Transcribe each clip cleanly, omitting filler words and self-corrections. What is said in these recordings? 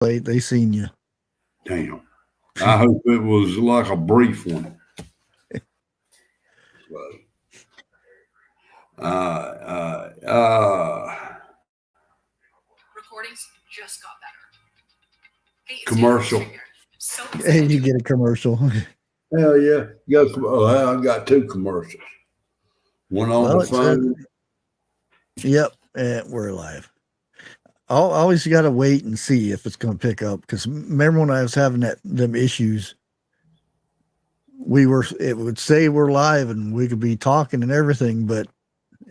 They seen you. Damn. I hope it was like a brief one. Uh, uh, uh, Recordings just got better. Hey, it's commercial. So Hey, you get a commercial. Hell yeah. I got two commercials. One on Well, the phone. Yep, we're live. I'll always got to wait and see if it's going to pick up. Because remember when I was having them issues, it would say we're live and we could be talking and everything, but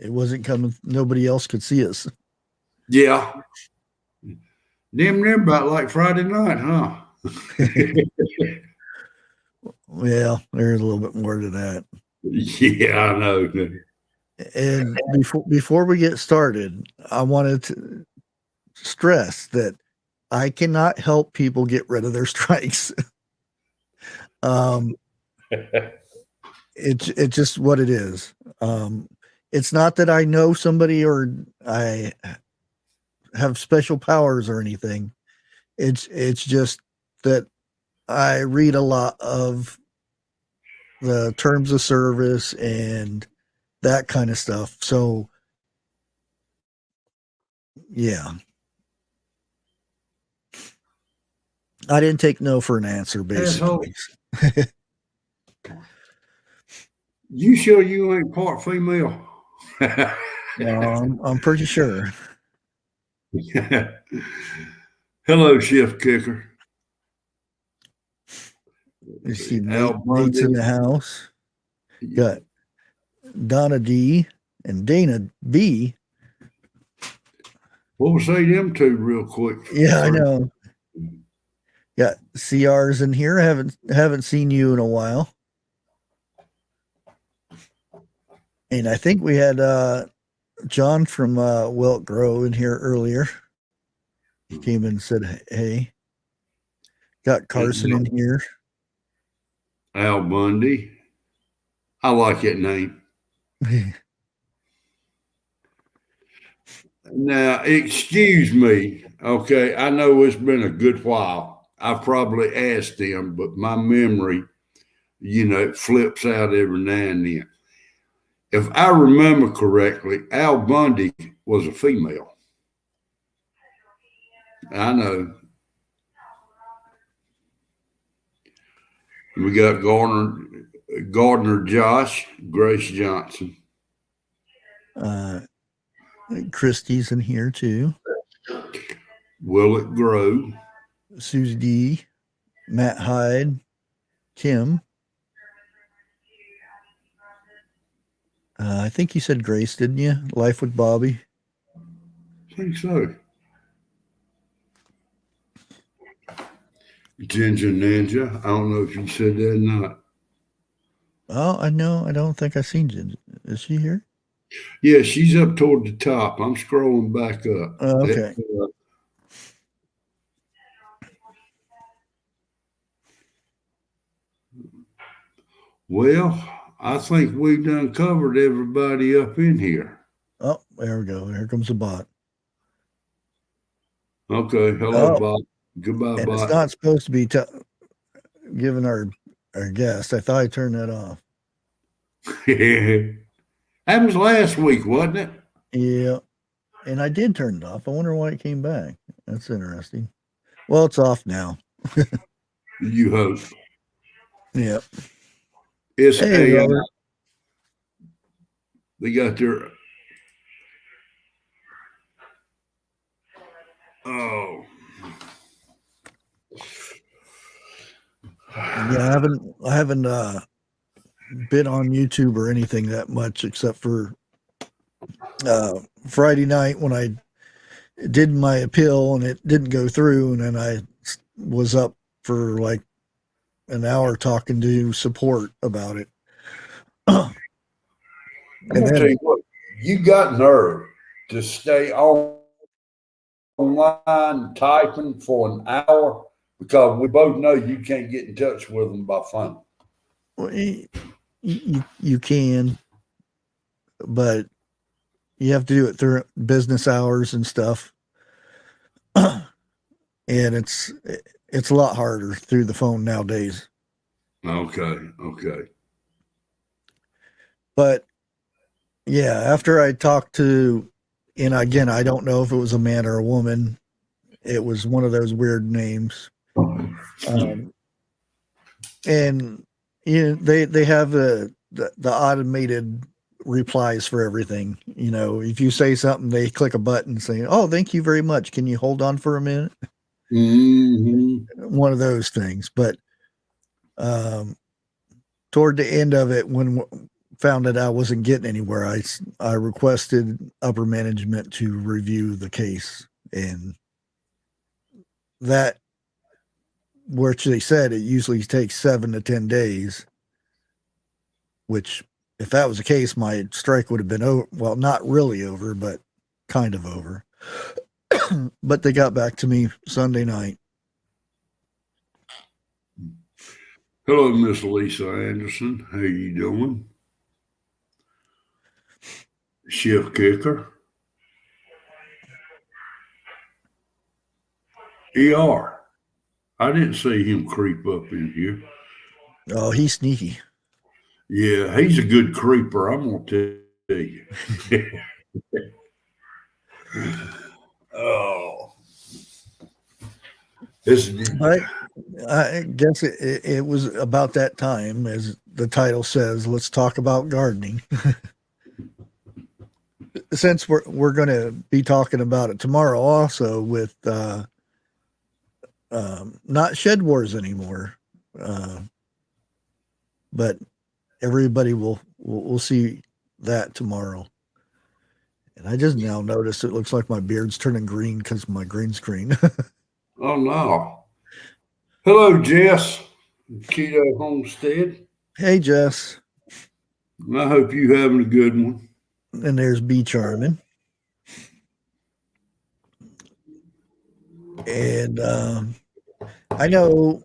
it wasn't coming. Nobody else could see us. Yeah. Damn near about like Friday night, huh? Well, there's a little bit more to that. Yeah, I know. And before we get started, I wanted to stress that I cannot help people get rid of their strikes. It's just what it is. It's not that I know somebody or I have special powers or anything. It's just that I read a lot of the terms of service and that kind of stuff. So yeah. I didn't take no for an answer, basically. You sure you ain't part female? No, I'm pretty sure. Hello, Chef Kicker. You see Nate's in the house. Got Donna D and Dana B. We'll say them two real quick. Yeah, I know. Got CR's in here. Haven't seen you in a while. And I think we had John from Wilt Grow in here earlier. He came in and said, hey. Got Carson in here. Al Bundy. I like that name. Now, excuse me. Okay, I know it's been a good while. I've probably asked him, but my memory, it flips out every now and then. If I remember correctly, Al Bundy was a female. I know. We got Gardner Josh, Grace Johnson. Christie's in here too. Will It Grow? Susie D, Matt Hyde, Kim. I think you said Grace, didn't you? Life with Bobby. I think so. Ginger Ninja. I don't know if you said that or not. Oh, I know. I don't think I've seen Ginger. Is she here? Yeah, she's up toward the top. I'm scrolling back up. Okay. Well, I think we've done covered everybody up in here. Oh, there we go. Here comes the bot. Okay. Hello, bot. Goodbye, and bot. It's not supposed to be giving our guest. I thought I turned that off. That was last week, wasn't it? Yeah. And I did turn it off. I wonder why it came back. That's interesting. Well, it's off now. You hope. Yep. It's Robert. They got their. Oh. Yeah, I haven't been on YouTube or anything that much except for Friday night when I did my appeal and it didn't go through, and then I was up for like an hour talking to support about it. I'm gonna tell you what, you got nerve to stay online typing for an hour because we both know you can't get in touch with them by phone. Well, you can, but you have to do it through business hours and stuff. and it's a lot harder through the phone nowadays. Okay. But yeah, after I talked to, and again, I don't know if it was a man or a woman. It was one of those weird names. And they have the automated replies for everything. If you say something, they click a button saying, "Oh, thank you very much. Can you hold on for a minute?" One of those things. But toward the end of it, when found that I wasn't getting anywhere, I requested upper management to review the case, and that, which they said it usually takes 7 to 10 days, which if that was the case, my strike would have been over. Well, not really over, but kind of over. But they got back to me Sunday night. Hello, Miss Lisa Anderson. How you doing? Chef Kicker. ER. I didn't see him creep up in here. Oh, he's sneaky. Yeah, he's a good creeper, I'm going to tell you. Oh. But I guess it was about that time, as the title says, let's talk about gardening. Since we're going to be talking about it tomorrow also with not Shed Wars anymore, but everybody will see that tomorrow. And I just now noticed it looks like my beard's turning green because of my green screen. Oh, no. Hello, Jess. Keto Homestead. Hey, Jess. I hope you having a good one. And there's B Charming. And I know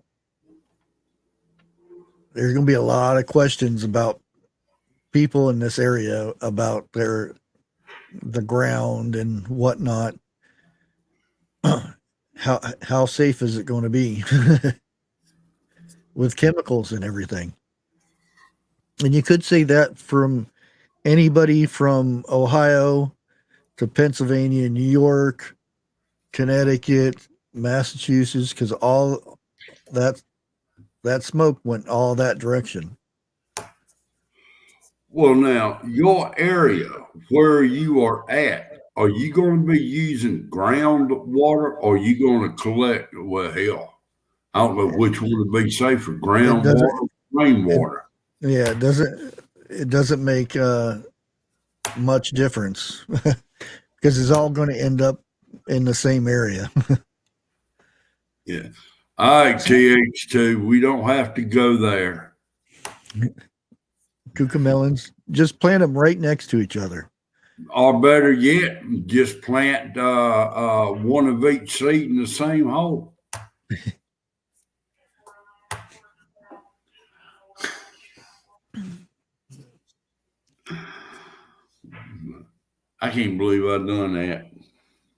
there's going to be a lot of questions about people in this area about the ground and whatnot. How safe is it going to be with chemicals and everything? And you could say that from anybody from Ohio to Pennsylvania, New York, Connecticut, Massachusetts, because all that smoke went all that direction. Well, now, your area where you are at, are you going to be using groundwater or are you going to collect? Well, hell, I don't know which one would be safer, groundwater or rainwater. It doesn't make much difference because it's all going to end up in the same area. Yeah. All right, TH2, we don't have to go there. Cucamelons, just plant them right next to each other. Or better yet, just plant one of each seed in the same hole. I can't believe I've done that.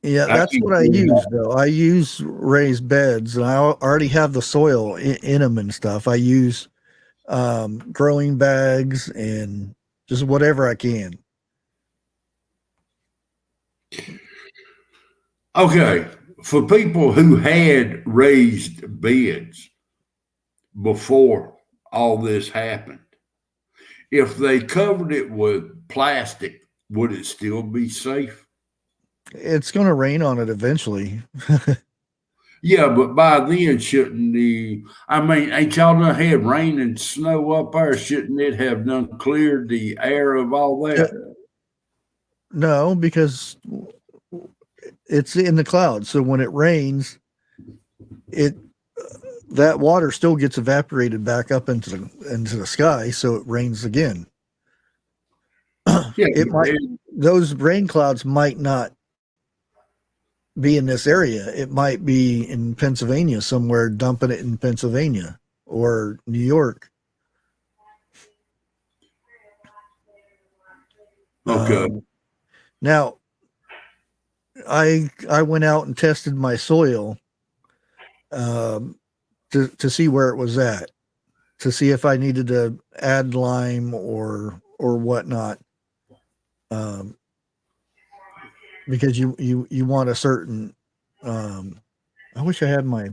Yeah, that's what I use, though. I use raised beds, and I already have the soil in them and stuff. I use growing bags and just whatever I can. Okay, for people who had raised beds before all this happened, if they covered it with plastic, would it still be safe? It's going to rain on it eventually. Yeah, but by then, ain't y'all done had rain and snow up there? Shouldn't it have done cleared the air of all that? No, because it's in the clouds. So when it rains, that water still gets evaporated back up into the sky, so it rains again. Yeah, those rain clouds might not be in this area. It might be in Pennsylvania somewhere, dumping it in Pennsylvania or New York. Okay. Now, I went out and tested my soil to see where it was at, to see if I needed to add lime or whatnot. Because you want a certain. I wish I had my.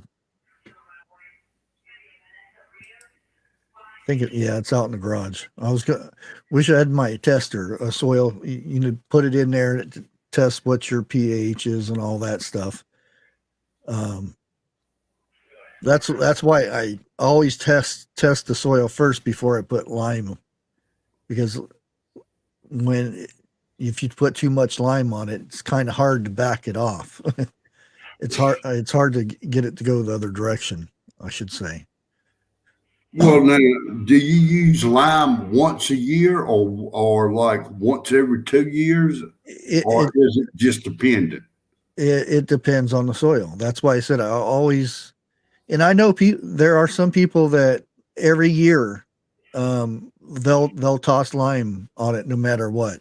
Yeah, it's out in the garage. Wish I had my tester, a soil. You know, put it in there to test what your pH is and all that stuff. That's why I always test the soil first before I put lime, because if you put too much lime on it, it's kind of hard to back it off. It's hard to get it to go the other direction, I should say. Well, now, do you use lime once a year or like once every 2 years, It or it is it just dependent? it depends on the soil. That's why I said I always, and I know there are some people that every year they'll toss lime on it no matter what.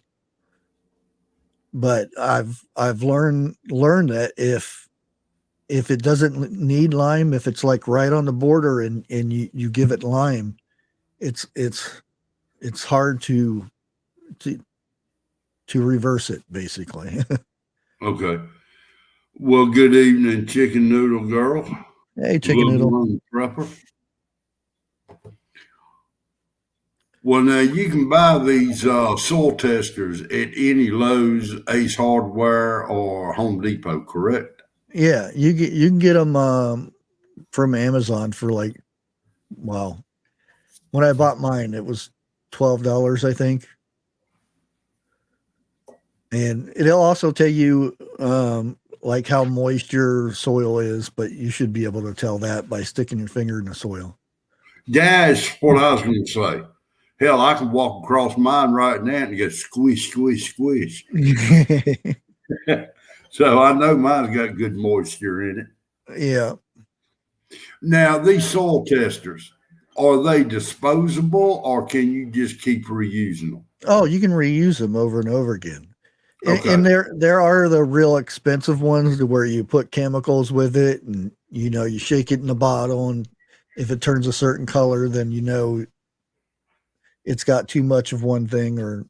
But I've learned that if it doesn't need lime, if it's like right on the border and you give it lime, it's hard to reverse it, basically. Okay. Well, good evening, chicken noodle girl. Hey, chicken noodle. Prepper. Well, now you can buy these soil testers at any Lowe's, Ace Hardware, or Home Depot, correct? Yeah, you can get them from Amazon for like, well, when I bought mine, it was $12, I think. And it'll also tell you like how moist your soil is, but you should be able to tell that by sticking your finger in the soil. That's what I was going to say. Hell, I can walk across mine right now and get squish, squish, squish. So I know mine's got good moisture in it. Yeah. Now, these soil testers, are they disposable or can you just keep reusing them? Oh, you can reuse them over and over again. Okay. And there are the real expensive ones to where you put chemicals with it, and you shake it in the bottle, and if it turns a certain color, then it's got too much of one thing or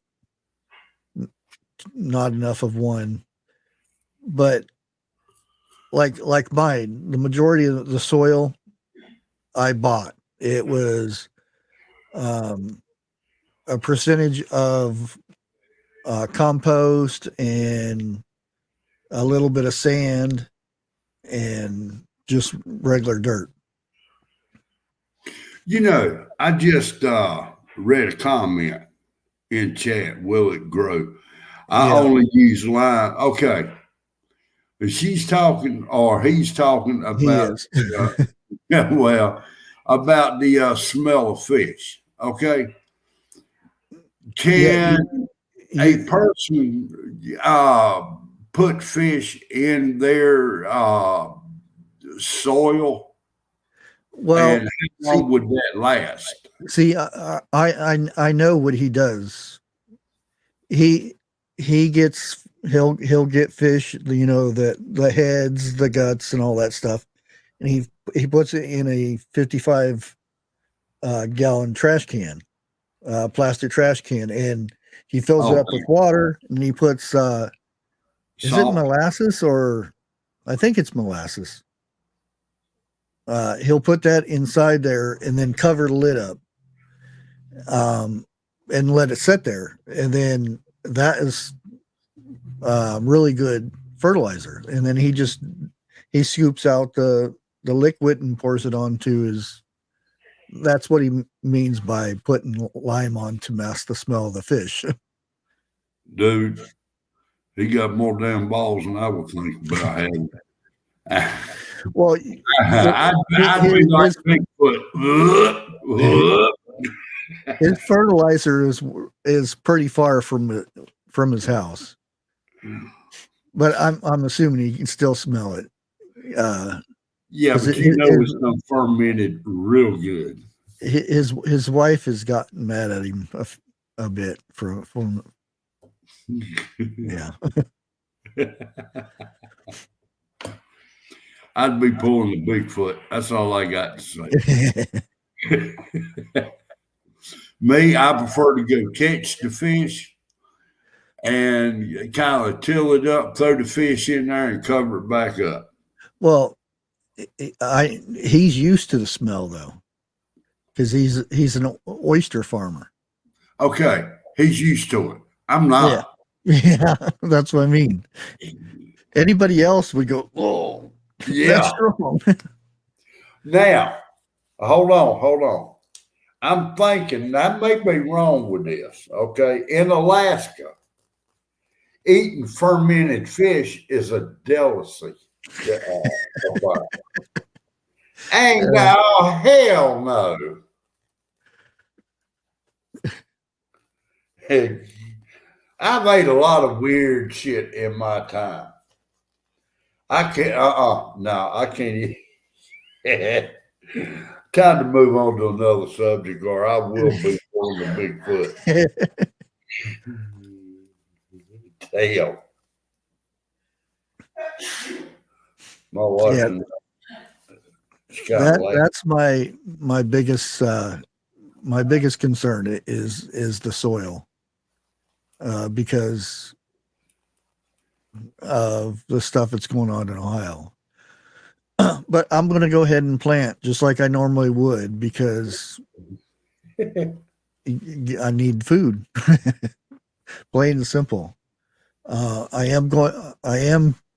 not enough of one. But like mine, the majority of the soil I bought, it was a percentage of compost and a little bit of sand and just regular dirt. I just read a comment in chat. Will it grow? I only use lime. Okay. She's talking, or he's talking about, about the smell of fish. Okay. Can a person put fish in their soil? Well, and how long would that last? See, I know what he does. He'll get fish, the heads, the guts, and all that stuff, and he puts it in a 55 gallon trash can, plastic trash can, and he fills it up with water, and he puts is it molasses, or I think it's molasses. He'll put that inside there and then cover the lid up, and let it sit there, and then that is really good fertilizer. And then he scoops out the liquid and pours it onto his. That's what he means by putting lime on to mask the smell of the fish. Dude, he got more damn balls than I would think about having. Well, I'd be like Bigfoot. His fertilizer is pretty far from his house, but I'm assuming he can still smell it. Yeah, but it's done fermented real good. His wife has gotten mad at him a bit from yeah. I'd be pulling the Bigfoot. That's all I got to say. Me, I prefer to go catch the fish and kind of till it up, throw the fish in there, and cover it back up. Well, he's used to the smell though, because he's an oyster farmer. Okay, he's used to it. I'm not. Yeah, that's what I mean. Anybody else would go, oh, Yeah. that's strong. Now, hold on. I'm thinking, I may be wrong with this, okay? In Alaska, eating fermented fish is a delicacy. Ain't no hell no. I've ate a lot of weird shit in my time. I can't, no, I can't eat. Time to move on to another subject, or I will be on the Bigfoot. Tail. My wife. Yeah. That's my biggest concern is the soil, because of the stuff that's going on in Ohio. But I'm going to go ahead and plant just like I normally would, because I need food. Plain and simple. I am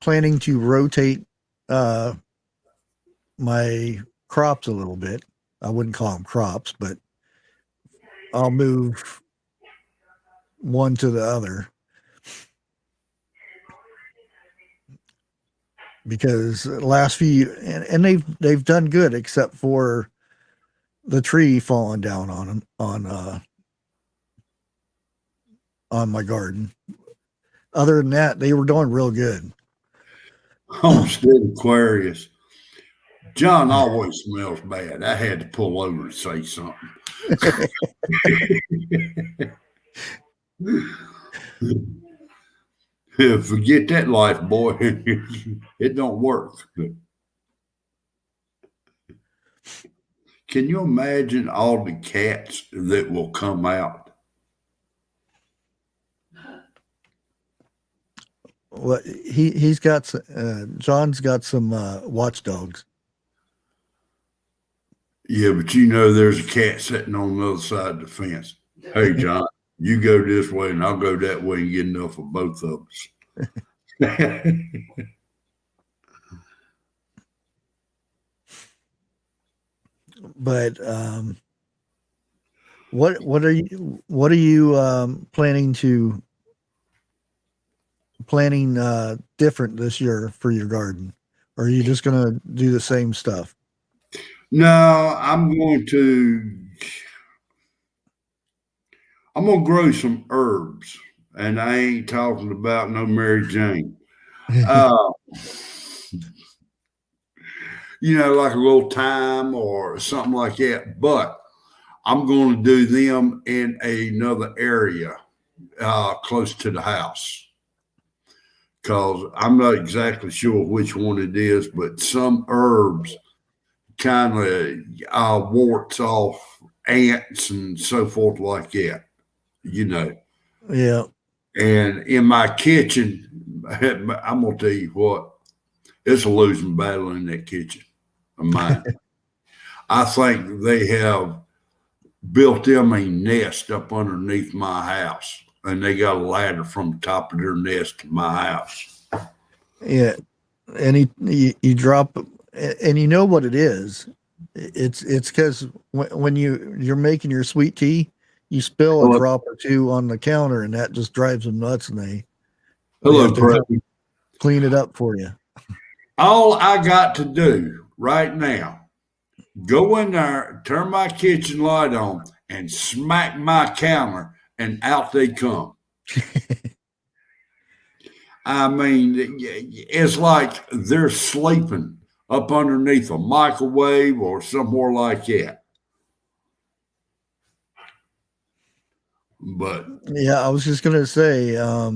planning to rotate my crops a little bit. I wouldn't call them crops, but I'll move one to the other, because the last few, and they've done good, except for the tree falling down on them on my garden. Other than that, they were doing real good. Homestead Aquarius. John always smells bad. I had to pull over to say something. Forget that life, boy. It don't work. Can you imagine all the cats that will come out? Well, he's got John's got some watchdogs. Yeah, but you know there's a cat sitting on the other side of the fence. Hey, John, you go this way and I'll go that way and get enough of both of us. But what are you planning different this year for your garden? Or are you just going to do the same stuff? No, I'm going to grow some herbs, and I ain't talking about no Mary Jane. Like a little thyme or something like that. But I'm going to do them in another area close to the house, because I'm not exactly sure which one it is, but some herbs kind of warts off ants and so forth like that, Yeah. And in my kitchen, I'm going to tell you what, it's a losing battle in that kitchen of mine. I think they have built them a nest up underneath my house, and they got a ladder from the top of their nest to my house. Yeah. And you drop, and you know what it is. It's because when you're making your sweet tea, you spill a drop or two on the counter, and that just drives them nuts, and they have to clean it up for you. All I got to do right now, go in there, turn my kitchen light on, and smack my counter, and out they come. I mean, it's like they're sleeping up underneath a microwave or somewhere like that. But yeah, I was just gonna say, go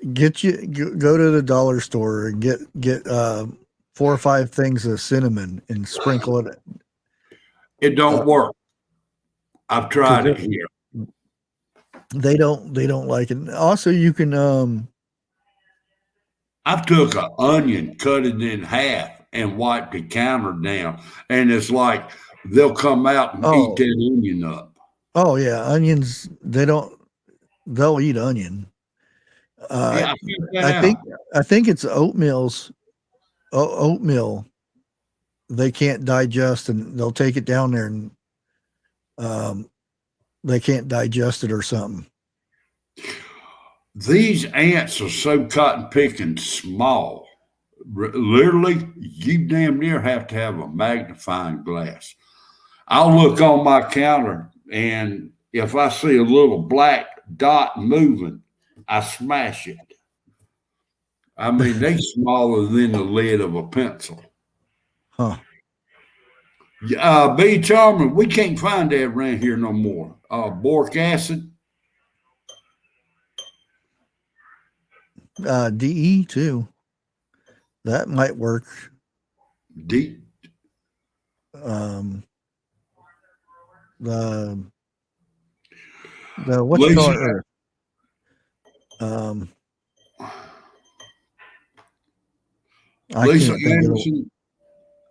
to the dollar store and get 4 or 5 things of cinnamon and sprinkle it. It don't work. I've tried it here. They don't like it. Also, you can I took an onion, cut it in half, and wiped the counter down, and it's like they'll come out and eat that onion up. oh yeah, onions. They'll eat onion. Yeah, I figured that I think it's oatmeal. They can't digest, and they'll take it down there, and they can't digest it or something. These ants are so cotton picking small. Literally, you damn near have to have a magnifying glass. I'll look on my counter, and if I see a little black dot moving, I smash it. I mean, they smaller than the lid of a pencil. Huh. Bee Charmer, we can't find that around here no more. Boric acid. DE too. That might work. D. The what you call it? Lisa Anderson,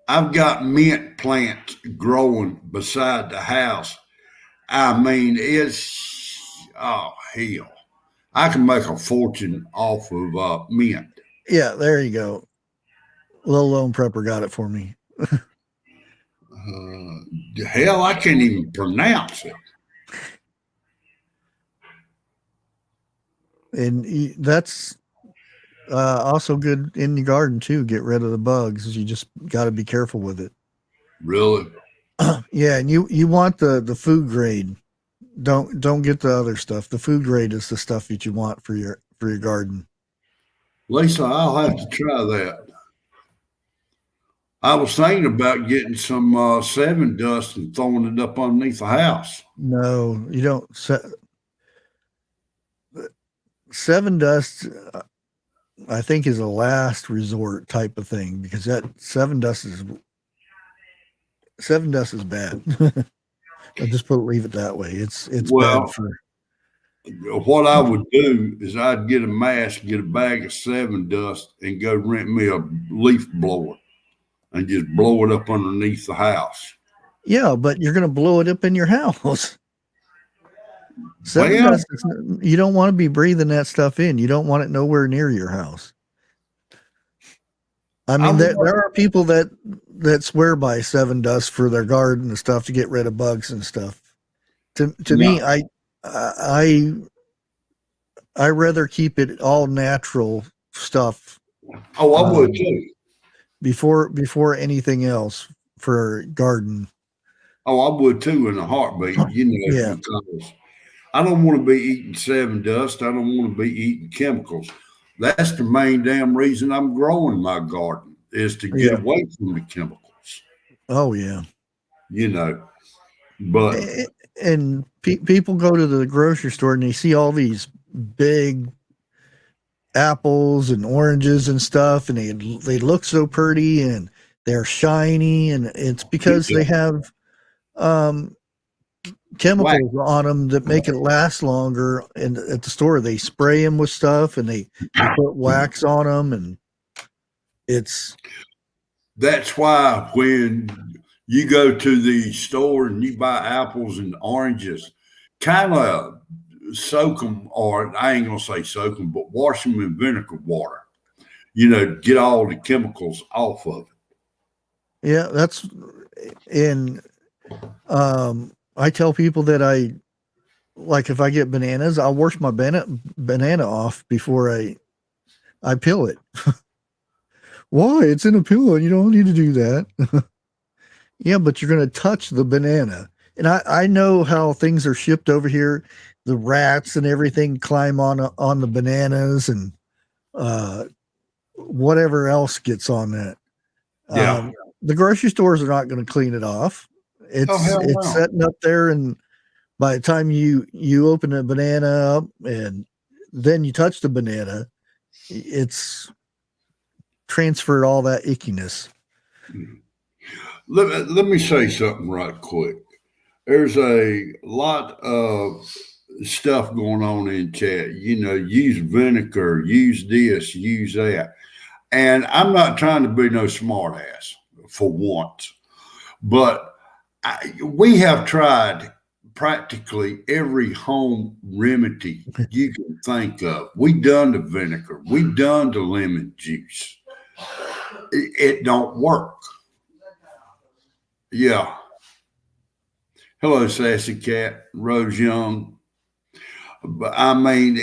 I've got mint plants growing beside the house. I mean, oh hell. I can make a fortune off of mint. Yeah, there you go. Little Lone Prepper got it for me. Hell, I can't even pronounce it. And that's also good in your garden too. Get rid of the bugs. You just got to be careful with it. Really? Yeah, and you want the food grade. Don't get the other stuff. The food grade is the stuff that you want for your garden. Lisa, I'll have to try that. I was thinking about getting some 7 dust and throwing it up underneath the house. No, you don't. 7 dust, I think, is a last resort type of thing, because that 7 dust is bad. I'll just leave it that way. It's bad for. What I would do is I'd get a mask, get a bag of 7 dust, and go rent me a leaf blower and just blow it up underneath the house. Yeah, but you're going to blow it up in your house. 7 dust, you don't want to be breathing that stuff in. You don't want it nowhere near your house. I mean, there are people that swear by 7 dust for their garden and stuff to get rid of bugs and stuff. To me, I rather keep it all natural stuff. Oh, I would too. Before anything else for garden. Oh, I would too in a heartbeat. Because I don't want to be eating 7 dust. I don't want to be eating chemicals. That's the main damn reason I'm growing my garden, is to get away from the chemicals. Oh yeah. But and people go to the grocery store and they see all these big apples and oranges and stuff, and they look so pretty and they're shiny, and it's because they have chemicals on them that make it last longer. And at the store, they spray them with stuff, and they put wax on them, and that's why when you go to the store and you buy apples and oranges, kind of soak them, or I ain't gonna say soak them, but wash them in vinegar water. Get all the chemicals off of it. Yeah, that's in. I tell people that if I get bananas, I'll wash my banana off before I peel it. Why? It's in a peel, and you don't need to do that. Yeah, but you're going to touch the banana. And I know how things are shipped over here. The rats and everything climb on the bananas, and whatever else gets on that. Yeah. The grocery stores are not going to clean it off. It's setting up there, and by the time you open a banana up and then you touch the banana, it's transfer all that ickiness. Let me say something right quick. There's a lot of stuff going on in chat. Use vinegar, use this, use that. And I'm not trying to be no smart ass for once, but we have tried practically every home remedy you can think of. We done the vinegar. We done the lemon juice. It don't work. Yeah. Hello, Sassy Cat, Rose Young. But I mean,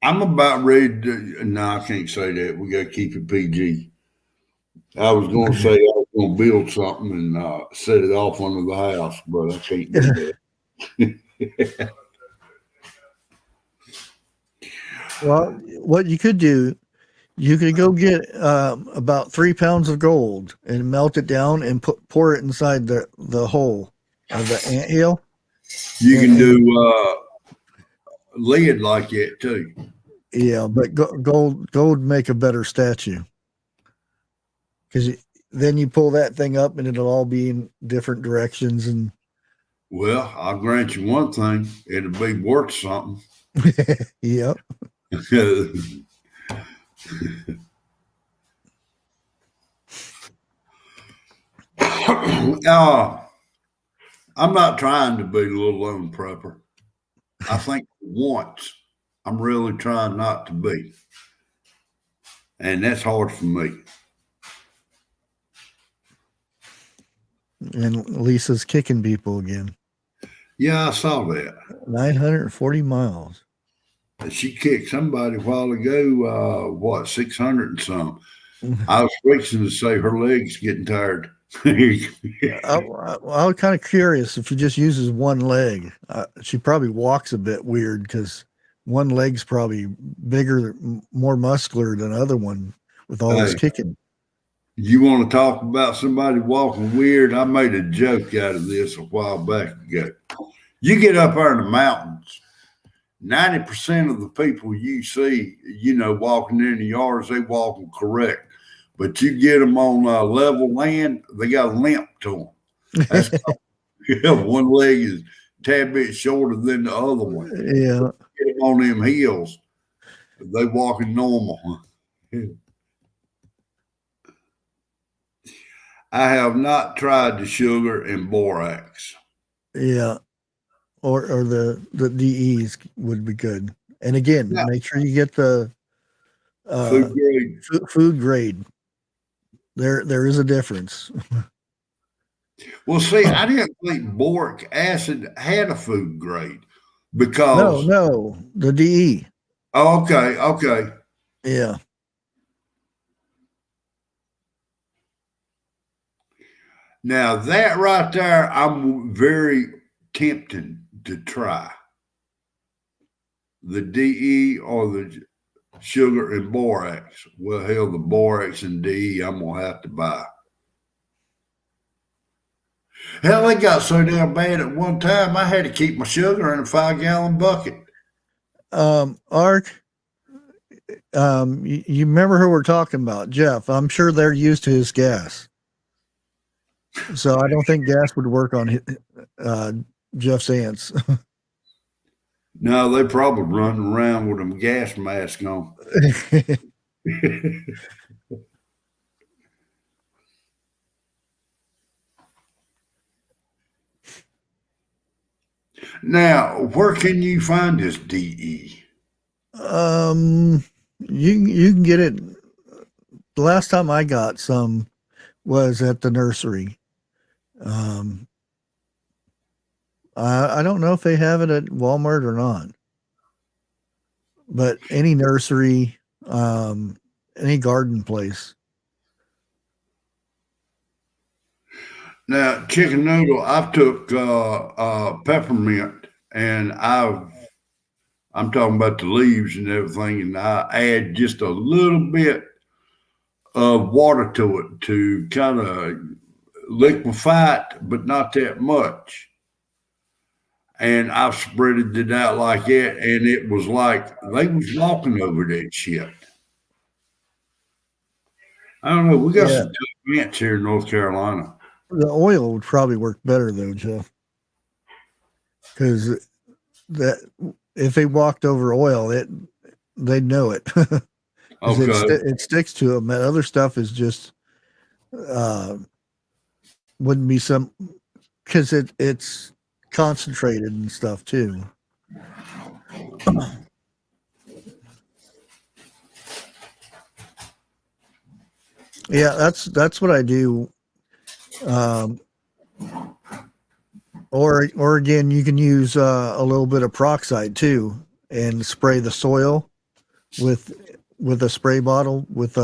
I'm about ready to. No, I can't say that. We got to keep it PG. I was going to say I was going to build something and set it off under the house, but I can't do that. Well, what you could do, you could go get about 3 pounds of gold and melt it down and pour it inside the hole of the anthill. You can do lead like that too. Yeah, but gold make a better statue, because then you pull that thing up and it'll all be in different directions. And well, I'll grant you one thing: it'll be worth something. Yep. I'm not trying to be a little lone prepper. I think once I'm really trying not to be. And that's hard for me. And Lisa's kicking people again. Yeah, I saw that. 940 miles. She kicked somebody a while ago, 600 and some. I was fixing to say her leg's getting tired. I was kind of curious if she just uses one leg. She probably walks a bit weird because one leg's probably bigger, more muscular than the other one with all this kicking. You want to talk about somebody walking weird? I made a joke out of this a while back ago. You get up there in the mountains, 90% of the people you see, walking in the yards, they walking correct. But you get them on level land, they got a limp to them. That's one leg is a tad bit shorter than the other one. Yeah. Get them on them hills, they walking normal. I have not tried the sugar and borax. Yeah. Or the DEs would be good. And again, make sure you get the food grade. Food grade. There is a difference. Well, see, I didn't think boric acid had a food grade because no, the DE. Oh, okay. Yeah. Now that right there, I'm very tempted to try the DE or the sugar and borax. Well, hell, the borax and DE I'm gonna have to buy. Hell, they got so damn bad at one time I had to keep my sugar in a 5-gallon bucket. Ark, you remember who we're talking about, Jeff? I'm sure they're used to his gas. So I don't think gas would work on Jeff's ants. No, they probably running around with them gas mask on. Now, where can you find this DE? You can get it. The last time I got some was at the nursery. I don't know if they have it at Walmart or not, but any nursery, any garden place. Now, chicken noodle, I took peppermint and I'm talking about the leaves and everything, and I add just a little bit of water to it to kind of liquefy it, but not that much. And I've spreaded it out like that, and it was like they was walking over that shit. I don't know. We got Yeah, some tough ants here in North Carolina. the oil would probably work better though, Jeff, because that if they walked over oil, they'd know it because Okay. it sticks to them. That other stuff is just wouldn't be some because it's concentrated and stuff too. Yeah, that's what I do. Um, or again, you can use a little bit of peroxide too, and spray the soil with a spray bottle with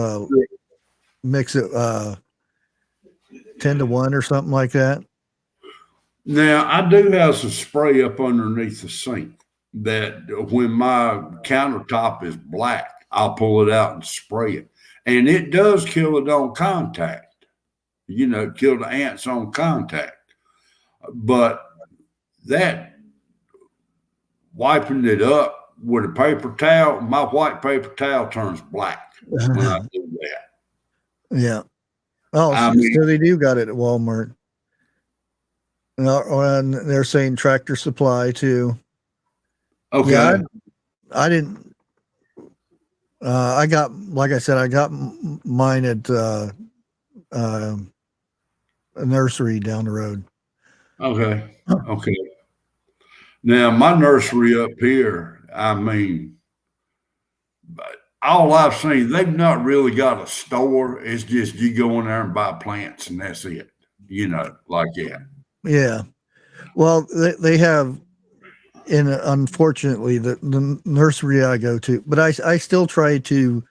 mix it 10-1 or something like that. Now, I do have some spray up underneath the sink that when my countertop is black, I'll pull it out and spray it. And it does kill it on contact, kill the ants on contact. But that wiping it up with a paper towel, my white paper towel turns black when I do that. Yeah. Oh, so they do got it at Walmart. And they're saying Tractor Supply too. Okay. Yeah, I didn't. I got, like I said, I got mine at a nursery down the road. Okay. Okay. Now, my nursery up here, I mean, all I've seen, they've not really got a store. It's just you go in there and buy plants and that's it, like that. Yeah. Well, they have, and unfortunately, the nursery I go to, but I still try to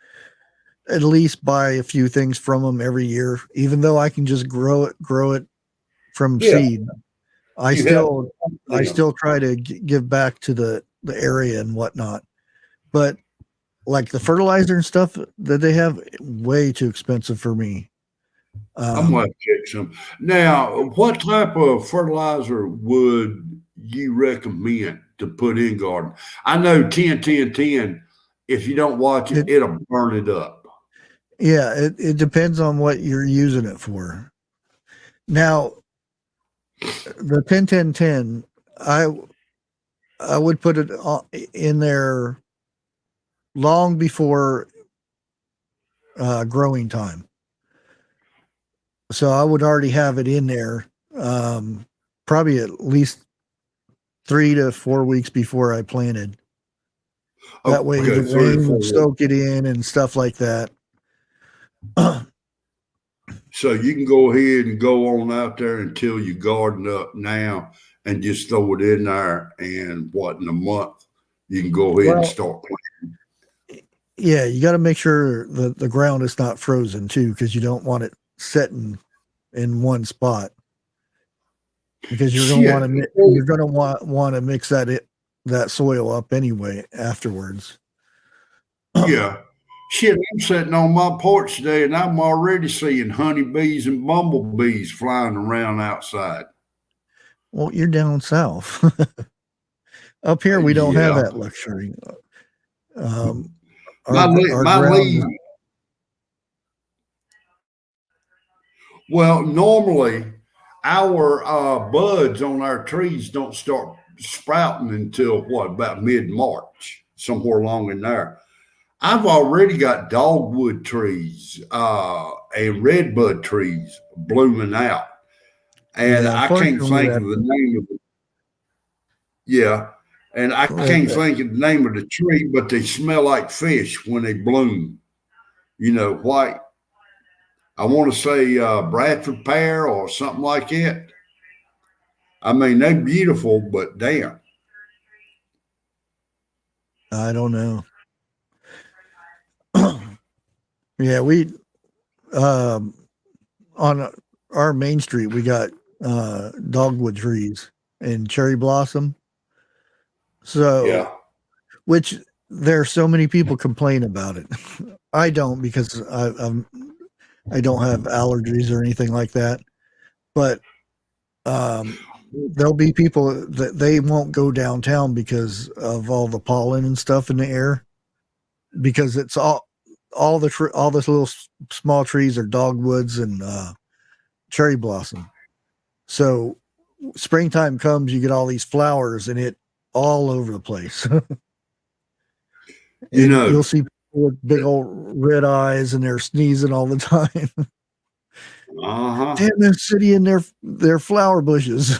at least buy a few things from them every year, even though I can just grow it from seed. I still try to give back to the area and whatnot. But like the fertilizer and stuff that they have, way too expensive for me. I'm going to check some. Now, what type of fertilizer would you recommend to put in garden? I know 10-10-10, if you don't watch it, it'll burn it up. Yeah, it depends on what you're using it for. Now, the 10-10-10, I would put it in there long before growing time. So I would already have it in there, probably at least 3 to 4 weeks before I planted. That way the rain would soak it in and stuff like that. So you can go ahead and go on out there until you garden up now and just throw it in there. And in a month, you can go ahead and start planting. Yeah, you got to make sure the ground is not frozen too, because you don't want it setting in one spot. Because you're going to want to mix that soil up anyway afterwards. Yeah. Shit, I'm sitting on my porch today and I'm already seeing honeybees and bumblebees flying around outside. Well, you're down south. Up here, we don't have that luxury. Well, normally our buds on our trees don't start sprouting until about mid-March, somewhere along in there. I've already got dogwood trees and redbud trees blooming out. And I can't think of the name of it. Yeah. And I can't think of the name of the tree, but they smell like fish when they bloom. White. I want to say Bradford pear or something like that. I mean, they're beautiful, but damn. I don't know. Yeah, we on our main street we got dogwood trees and cherry blossom. So, which there are so many people complain about it. I don't, because I don't have allergies or anything like that. But there'll be people that they won't go downtown because of all the pollen and stuff in the air, because it's all all those little small trees are dogwoods and cherry blossom. So springtime comes, you get all these flowers and it all over the place. You And know, you'll see people with big old red eyes and they're sneezing all the time. uh-huh. Damn, they're sitting in their flower bushes.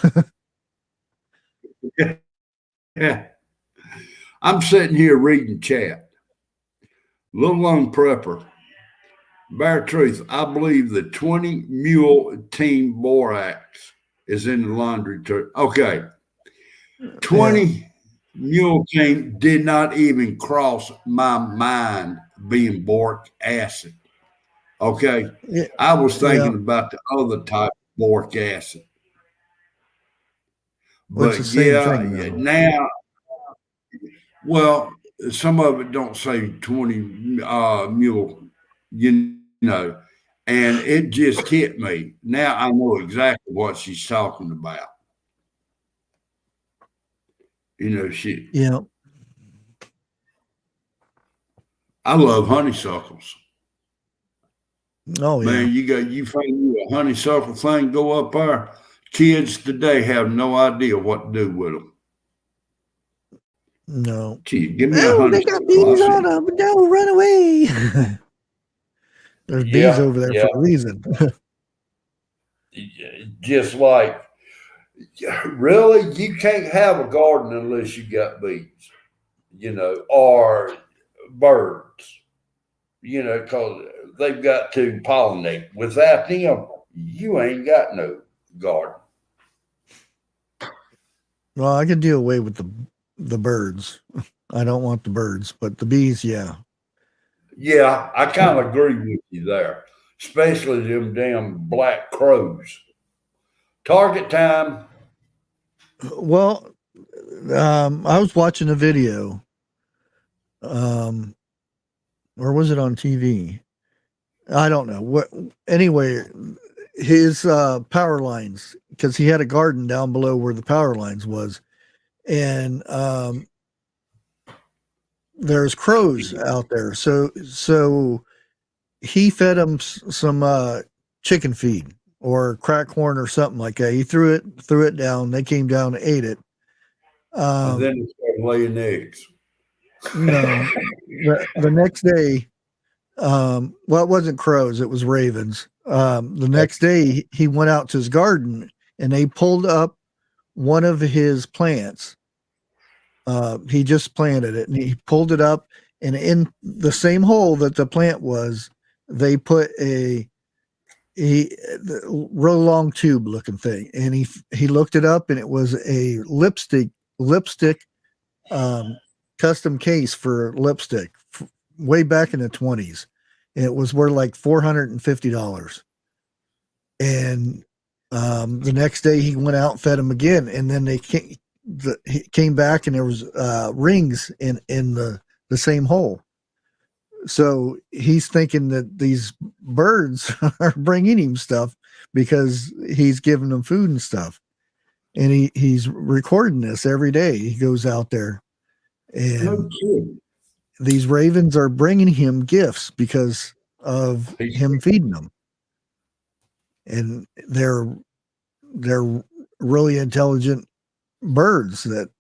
Yeah. I'm sitting here reading chat. Little Lone Prepper. Bare truth, I believe the 20 mule team borax is in the laundry truck. Okay. 20 mule team did not even cross my mind being boric acid. Okay. Yeah, I was yeah. thinking about the other type of boric acid. Well, it's the But same yeah, thing though. now, well, some of it don't say 20 mule, you know, and it just hit me. Now I know exactly what she's talking about. You know, Yeah. I love honeysuckles. Oh yeah. Man, you find you a honeysuckle thing, go up there. Kids today have no idea what to do with them. No. Gee, give me a Oh, they got honeysuckle. I bees on said, them. No, run away. There's bees yeah, over there yeah. for a reason. Just like, really, you can't have a garden unless you got bees, or birds, because they've got to pollinate. Without them, you ain't got no garden. Well, I could do away with the birds. I don't want the birds, but the bees, yeah. Yeah, I kind of agree with you there, especially them damn black crows. Target time. Well, I was watching a video, or was it on TV? I don't know. What anyway, his power lines, because he had a garden down below where the power lines was, and there's crows out there. So he fed them some chicken feed or crack corn or something like that. He threw it down. They came down and ate it. And then it started laying eggs. No, the next day, well, it wasn't crows, it was ravens. The next day, he went out to his garden and they pulled up one of his plants. He just planted it and he pulled it up, and in the same hole that the plant was, they put real long tube looking thing, and he looked it up, and it was a lipstick custom case for lipstick way back in the 20s. And it was worth like $450. And the next day he went out and fed them again, and then he came back and there was rings in the same hole. So he's thinking that these birds are bringing him stuff because he's giving them food and stuff. And he's recording this every day. He goes out there, and these ravens are bringing him gifts because of him feeding them. And they're really intelligent birds that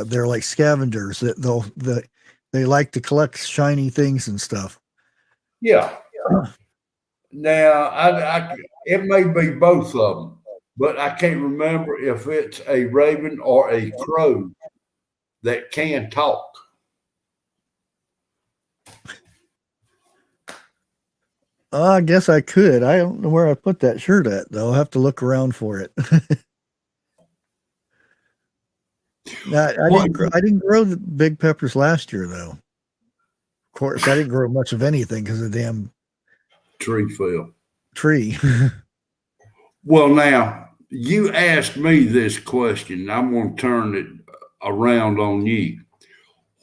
they're like scavengers that they like to collect shiny things and stuff. Yeah. Now, it may be both of them, but I can't remember if it's a raven or a crow that can talk. I guess I could. I don't know where I put that shirt at, though. I'll have to look around for it. I didn't grow the big peppers last year, though. Of course, I didn't grow much of anything because of the damn Tree fell. tree. Well, now, you asked me this question. I'm going to turn it around on you.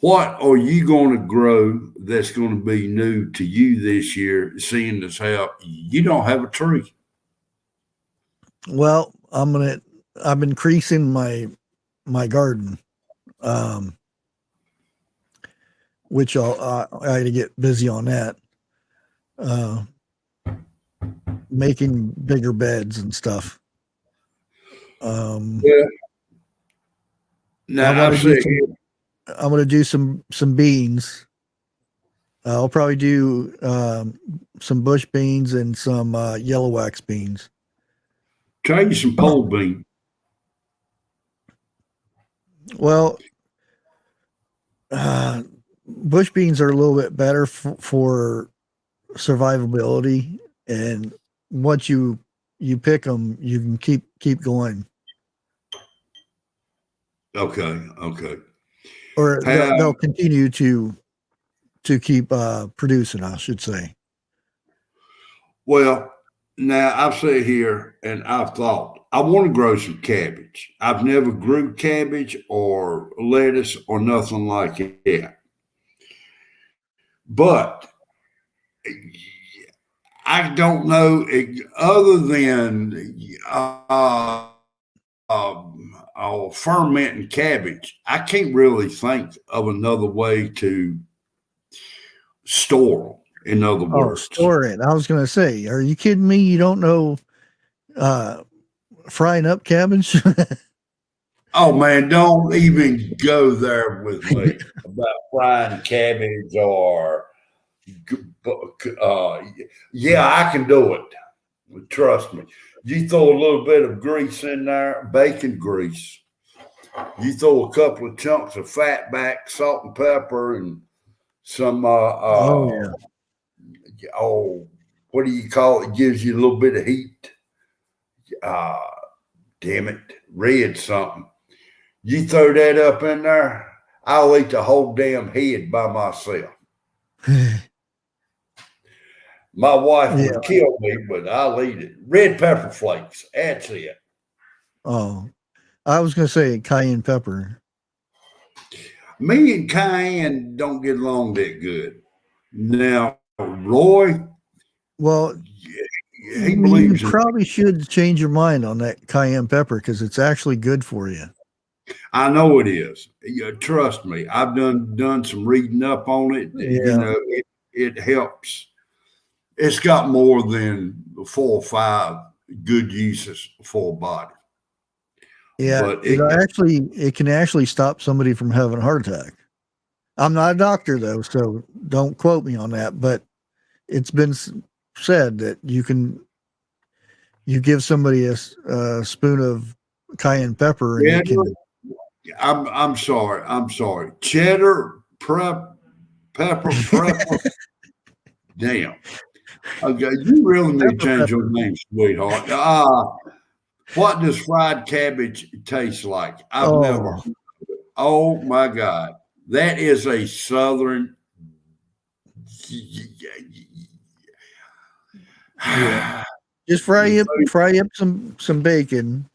What are you going to grow that's going to be new to you this year, seeing as how you don't have a tree? Well, I'm increasing my garden. which I had to get busy on that. Making bigger beds and stuff. Yeah. Now I'm I gonna do some beans. I'll probably do some bush beans and some yellow wax beans. try you some pole bean. Well, bush beans are a little bit better for survivability, and once you pick them, you can keep going, Okay, okay. or How, they'll continue to keep producing, I should say. well, now I've sat here and I've thought I want to grow some cabbage. I've never grew cabbage or lettuce or nothing like that. But I don't know other than fermenting cabbage. I can't really think of another way to store them. In other Oh, words, store it. I was gonna say, are you kidding me? You don't know frying up cabbage? oh man, don't even go there with me about frying cabbage or uh, yeah, I can do it. Trust me. You throw a little bit of grease in there, bacon grease. You throw a couple of chunks of fat back, salt and pepper, and some Oh yeah. what do you call it? Gives you a little bit of heat. Uh, damn it, red something. You throw that up in there, I'll eat the whole damn head by myself. My wife Yeah. would kill me, but I'll eat it. Red pepper flakes. That's it. Oh, I was gonna say cayenne pepper. Me and Cayenne don't get along that good. Now, Roy, Well, he you believes in. probably should change your mind on that cayenne pepper because it's actually good for you. I know it is. Trust me, I've done some reading up on it. You Yeah. know, it helps. It's got more than 4 or 5 good uses for a body. Yeah, But it, it can actually stop somebody from having a heart attack. I'm not a doctor though, so don't quote me on that, but it's been said that you give somebody a spoon of cayenne pepper and yeah, it can. I'm sorry. I'm sorry. Cheddar pepper prepper. Damn. Okay, you really need to change your name, sweetheart. What does fried cabbage taste like? I've never. Oh, Oh my God, that is a southern. yeah. Just fry up some bacon.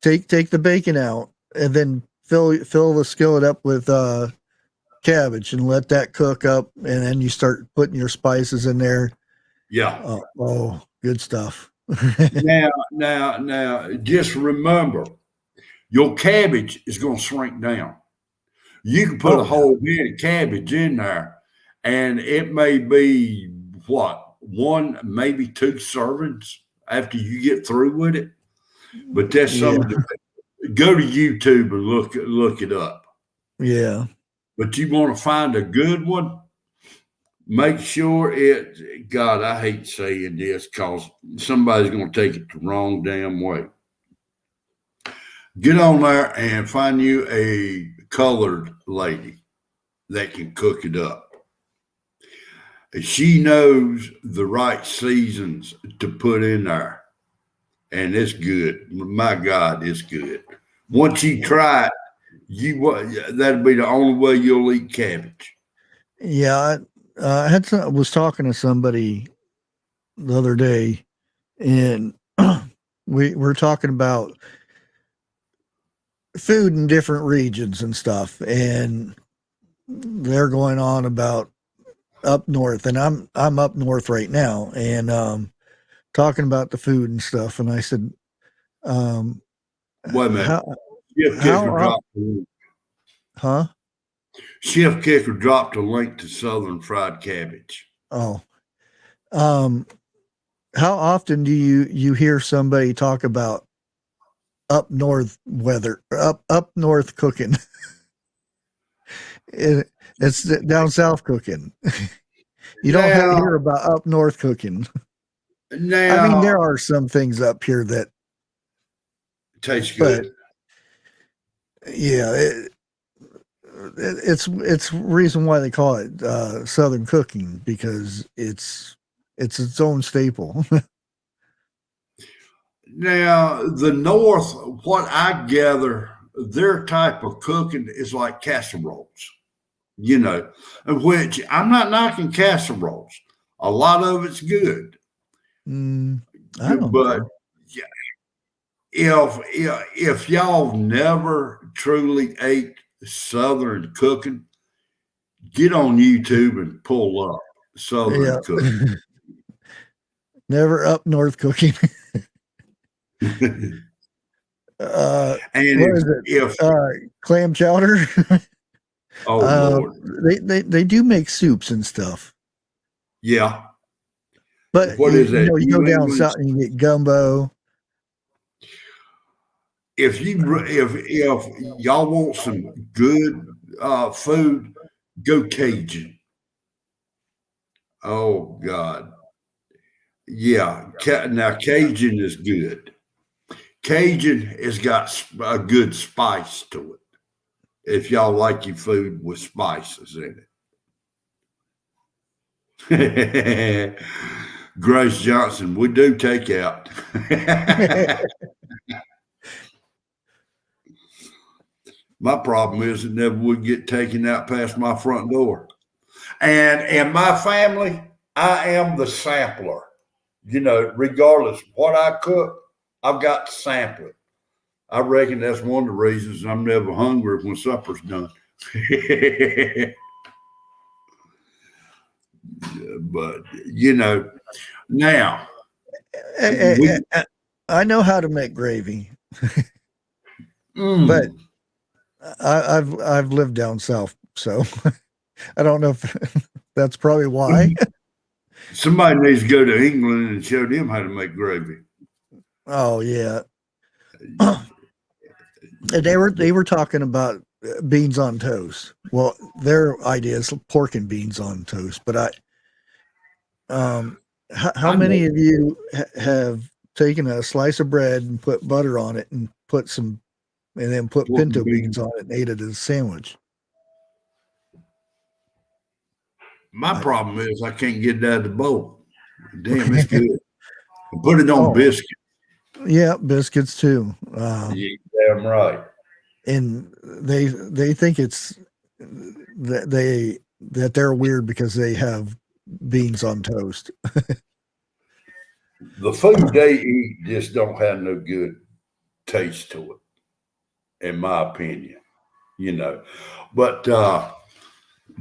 Take the bacon out and then fill the skillet up with cabbage and let that cook up, and then you start putting your spices in there. Yeah. Good stuff. Now, just remember, your cabbage is going to shrink down. You can put a Oh, whole head of cabbage in there, and it may be what, one, maybe 2 servings after you get through with it. But that's yeah, some of the. Go to YouTube and look it up. yeah, But you want to find a good one. Make sure it. God, I hate saying this because somebody's going to take it the wrong damn way. Get on there and find you a colored lady that can cook it up. She knows the right seasons to put in there, and it's good. My God, it's good. Once you try it, that'll be the only way you'll eat cabbage. yeah. I was talking to somebody the other day, and we're talking about food in different regions and stuff, and they're going on about up north, and I'm up north right now, and talking about the food and stuff, and I said, Wait a minute. how Shift kick or how drop. huh? Chef Kicker dropped a link to Southern fried cabbage. Oh, how often do you hear somebody talk about up north weather, up north cooking? It's down south cooking. You don't hear about up north cooking. Now, I mean, there are some things up here that tastes good. Yeah, it's reason why they call it Southern cooking, because it's its own staple. Now, the North, what I gather, their type of cooking is like casseroles, which I'm not knocking casseroles. A lot of it's good. I don't but know. if y'all never truly ate Southern cooking, get on YouTube and pull up Southern cooking. Never up north cooking. And what is it? Clam chowder. Lord, they do make soups and stuff. Yeah, but what is that? You go down south and you get gumbo. If y'all want some good food, go Cajun. Oh God, yeah. Now Cajun is good. Cajun has got a good spice to it. If y'all like your food with spices in it. Grace Johnson, we do take out. My problem is it never would get taken out past my front door. And in my family, I am the sampler. Regardless of what I cook, I've got to sample it. I reckon that's one of the reasons I'm never hungry when supper's done. But, now. I know how to make gravy. But I've lived down south, so I don't know if that's probably why. Somebody needs to go to England and show them how to make gravy. Oh yeah. They were talking about beans on toast. Well, their idea is pork and beans on toast. But how many of you have taken a slice of bread and put butter on it and then put pinto beans on it and ate it as a sandwich? My problem is I can't get it out of the bowl. Damn, it's good. Put it on biscuits. Yeah, biscuits too. You're damn right. And they think it's that they're weird because they have beans on toast. The food they eat just don't have no good taste to it, in my opinion. But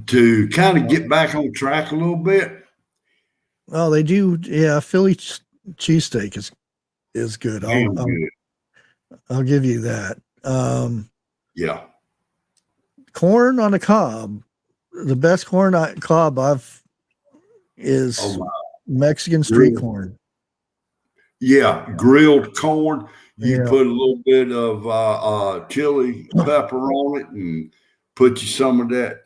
to kind of get back on track a little bit. Oh, they do. Yeah, Philly cheesesteak is good. I'll give you that. Yeah. Corn on the cob. The best corn on cob is Mexican street corn. Yeah, grilled corn. You put a little bit of chili pepper on it and put you some of that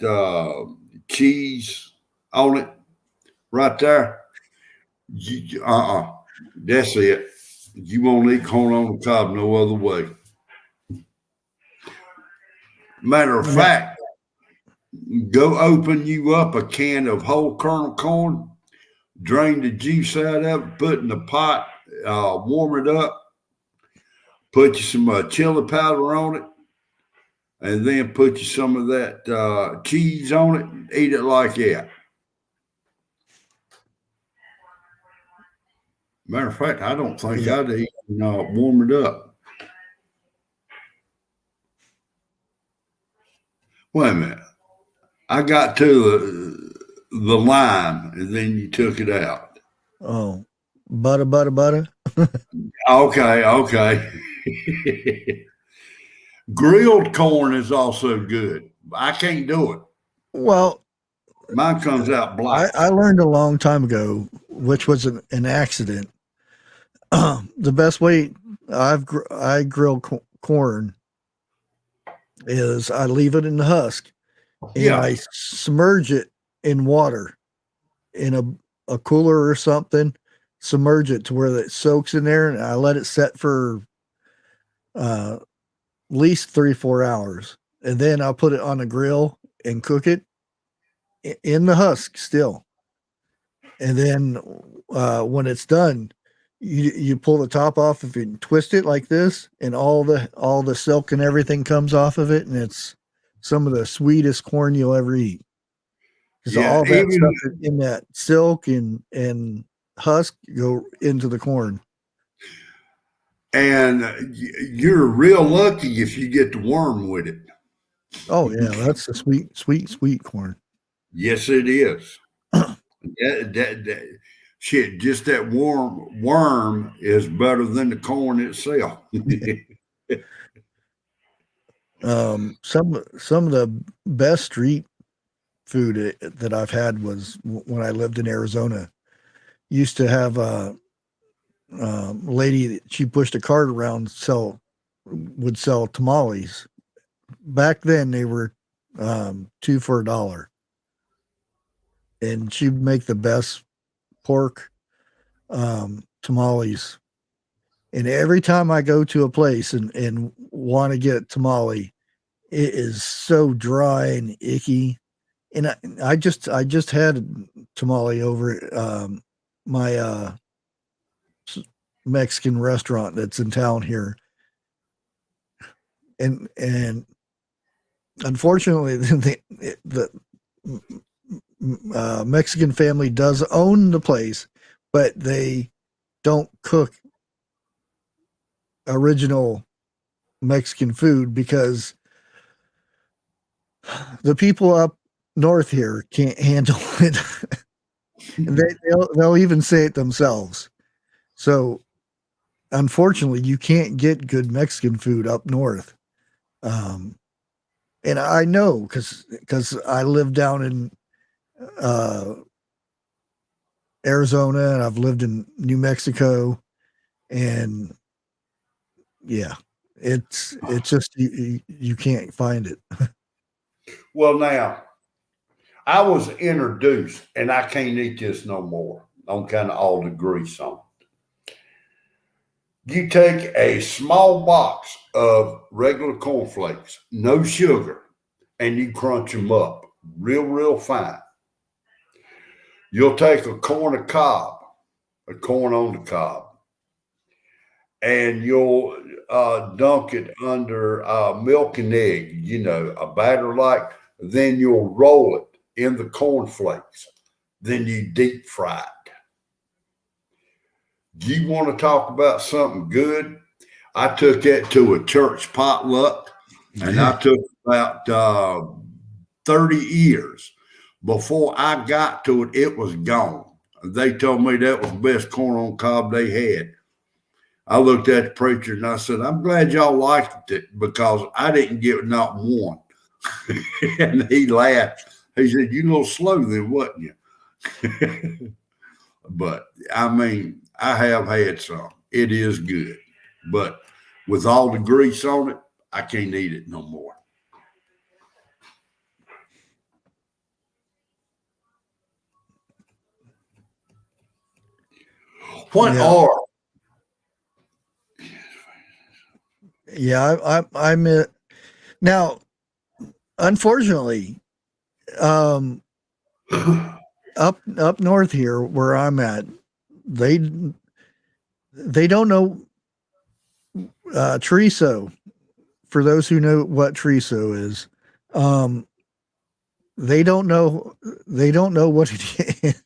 cheese on it right there. That's it. You won't eat corn on the cob no other way. Matter of fact, go open you up a can of whole kernel corn, drain the juice out of it, put in the pot, warm it up, put you some chili powder on it, and then put you some of that cheese on it and eat it like that. Matter of fact, I don't think I'd even warm it up. Wait a minute. I got to the lime, and then you took it out. Oh, butter. Okay. Grilled corn is also good. I can't do it. Well, Mine comes out black. I learned a long time ago, which was an accident. The best way I grill corn is I leave it in the husk and Yeah. I submerge it in water in a cooler or something, submerge it to where it soaks in there, and I let it set for at least 3-4 hours. And then I'll put it on the grill and cook it in the husk still. And then when it's done, you pull the top off if you twist it like this, and all the silk and everything comes off of it, and it's some of the sweetest corn you'll ever eat. Because Yeah, all that even stuff in that silk and husk go into the corn. and you're real lucky if you get the worm with it. Oh yeah, that's the sweet corn. Yes, it is. Shit, just that worm is better than the corn itself. Some of the best street food that I've had was when I lived in Arizona. Used to have a lady, she pushed a cart around, would sell tamales. Back then they were 2 for $1, and she'd make the best pork tamales. And every time I go to a place and want to get tamale, it is so dry and icky. And I just had tamale over at my Mexican restaurant that's in town here, and unfortunately the Mexican family does own the place, but they don't cook original Mexican food because the people up north here can't handle it. And they'll even say it themselves. So unfortunately, you can't get good Mexican food up north. And I know because I live down in Arizona, and I've lived in New Mexico, and yeah, it's just you can't find it. Well, now, I was introduced, and I can't eat this no more. I'm kind of all the grease on it. You take a small box of regular cornflakes, no sugar, and you crunch them up real fine. You'll take a corn on the cob, and you'll dunk it under milk and egg, a batter like, then you'll roll it in the cornflakes. Then you deep fry it. Do you want to talk about something good? I took that to a church potluck, and I took about 30 years. Before I got to it, it was gone. They told me that was the best corn on cob they had. I looked at the preacher and I said, I'm glad y'all liked it because I didn't get not one. And he laughed. He said, you a little slow then, wasn't you? But I mean, I have had some. It is good. But with all the grease on it, I can't eat it no more. What are? Yeah, I'm now. Unfortunately, up north here where I'm at, they don't know chorizo. For those who know what chorizo is, they don't know what it is.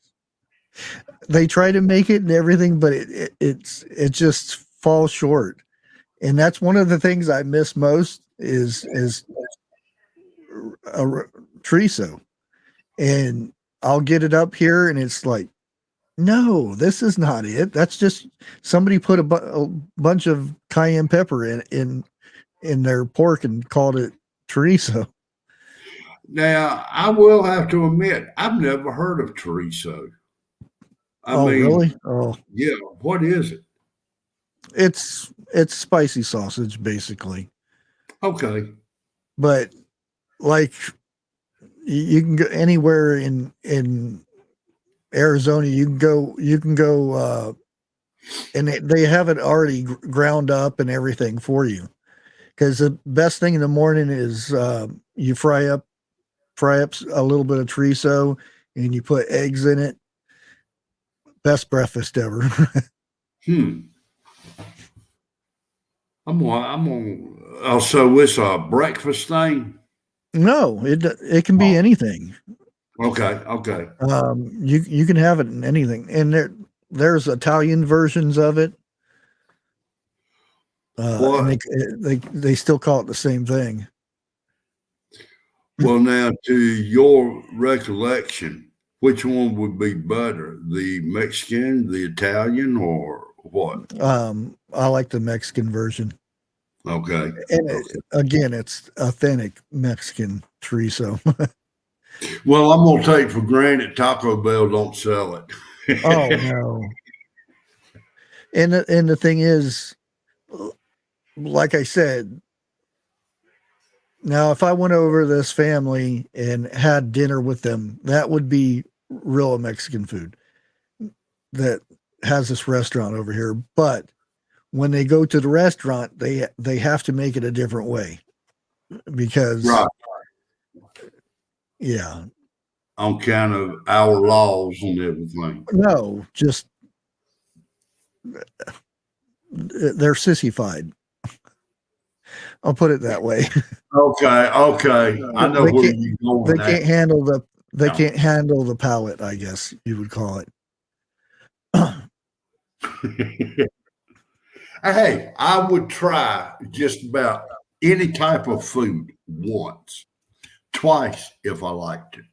They try to make it and everything, but it just falls short. And that's one of the things I miss most is a chorizo. And I'll get it up here and it's like, no, this is not it. That's just somebody put a bunch of cayenne pepper in their pork and called it chorizo. Now, I will have to admit, I've never heard of chorizo. I Oh, mean, really? Oh, yeah, what is it? it's spicy sausage basically, Okay. but like you can go anywhere in Arizona. You can go, and they have it already ground up and everything for you. Because the best thing in the morning is you fry up a little bit of chorizo and you put eggs in it. Best breakfast ever. Hmm. I'm on. Oh, so it's a breakfast thing. No, it can be Oh, anything. okay. Okay. You can have it in anything, and there's Italian versions of it, and What? they still call it the same thing. Well, now, to your recollection, which one would be better, the Mexican, the Italian, or what? I like the Mexican version, Okay. and Okay. again, it's authentic Mexican chorizo. Well, I'm gonna take for granted Taco Bell don't sell Oh it. no! And the thing is, like I said, now if I went over to this family and had dinner with them, that would be real Mexican food that has this restaurant over here. But when they go to the restaurant, they have to make it a different way because Right. yeah, On kind of our laws and everything. no, just they're sissified. I'll put it that way. Okay. Okay. I know they where can't you're they going at. can't handle they Yeah. can't handle the palate, I guess you would call it. Hey, I would try just about any type of food once, twice if I liked it.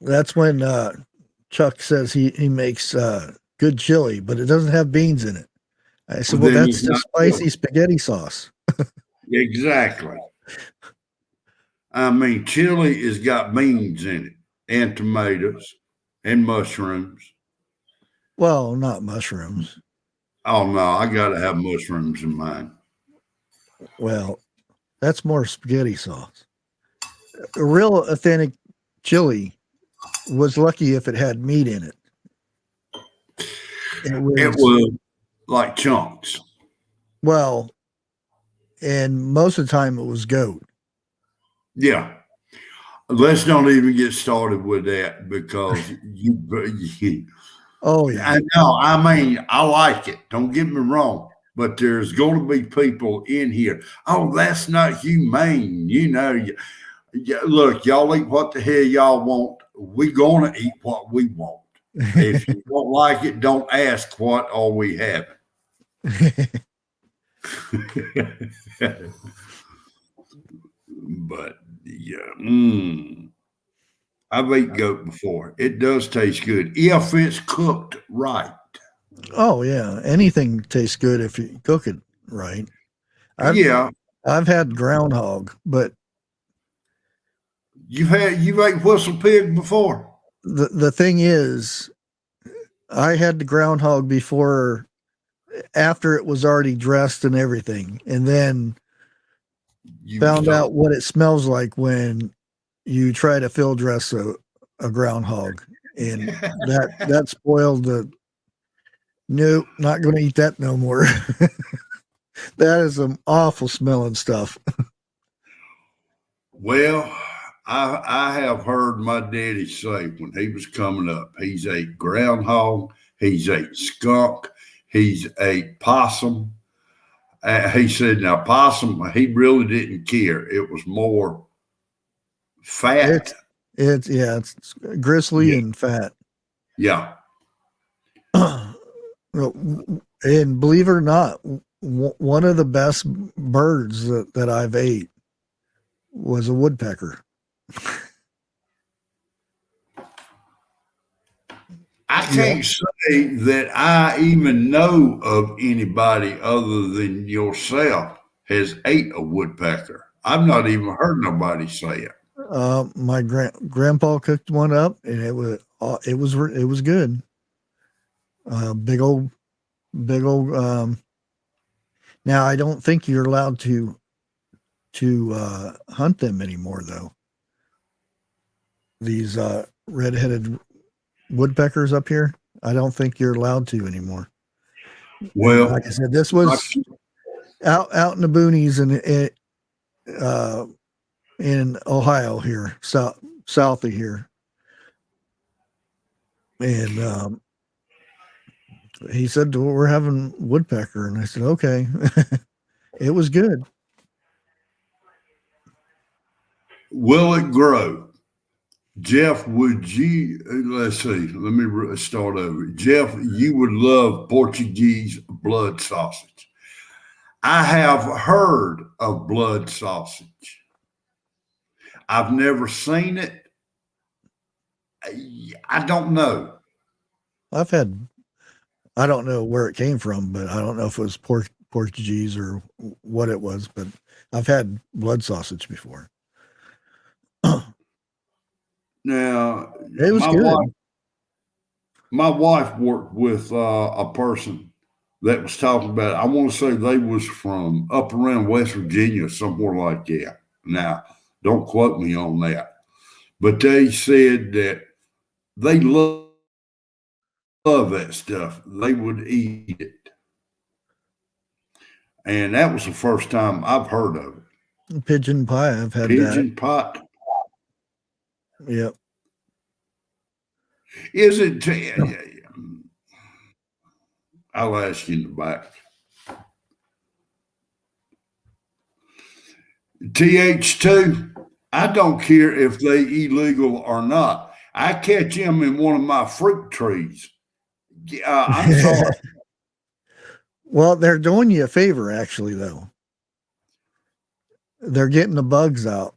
That's when Chuck says he makes good chili, but it doesn't have beans in it. I said, well, Then that's it's not just spicy good. spaghetti sauce. Exactly. I mean, chili has got beans in it, and tomatoes, and mushrooms. Well, not mushrooms. Oh no, I gotta have mushrooms in mine. Well, that's more spaghetti sauce. A real authentic chili was lucky if it had meat in it. It It was, was like chunks. well, and most of the time it was goat. Yeah. Let's don't even get started with that because you Oh, yeah. I know. I mean, I like it. Don't get me wrong. But there's going to be people in here. Oh, that's not humane. Look, y'all eat what the hell y'all want. We're going to eat what we want. If you don't like it, don't ask what are we having. But yeah, I've ate goat before. It does taste good if it's cooked right. Oh, yeah. Anything tastes good if you cook it right. I've Yeah, I've had groundhog, but you've ate whistle pig before. the thing is, I had the groundhog before after it was already dressed and everything, and then You was found told. out what it smells like when you try to field dress a groundhog, and that spoiled the. Nope, not going to eat that no more. That is some awful smelling stuff. Well, I have heard my daddy say when he was coming up, he's ate groundhog, he's ate skunk, he's ate possum. He said, now possum, he really didn't care. It was more fat. It's it's grizzly Yeah, and fat. yeah. And believe it or not, one of the best birds that I've ate was a woodpecker. I Yeah. can't say that I even know of anybody other than yourself has ate a woodpecker. I've not even heard nobody say it. My grandpa cooked one up, and it was good. Big old. Now I don't think you're allowed to hunt them anymore, though. These red-headed woodpeckers up here, I don't think you're allowed to anymore. Well, And like I said, this was out in the boonies in Ohio here, south of here, and he said, we're having woodpecker, and I said, okay. It was good. will it grow? Jeff, would you, let's see, let me start over. Jeff, you would love Portuguese blood sausage. I have heard of blood sausage. I've never seen it. I don't know. I don't know where it came from, but I don't know if it was Portuguese or what it was, but I've had blood sausage before. Now, It was good. My wife worked with a person that was talking about it. I want to say they was from up around West Virginia, somewhere like that. Now, don't quote me on that. But they said that they love that stuff. They would eat it. And that was the first time I've heard of it. Pigeon pie, I've had Pigeon pot. that. Yep. Is it? I'll ask you in the back. TH2, I don't care if they illegal or not. I catch them in one of my fruit trees. I'm sorry. Well, they're doing you a favor, actually, though. They're getting the bugs out.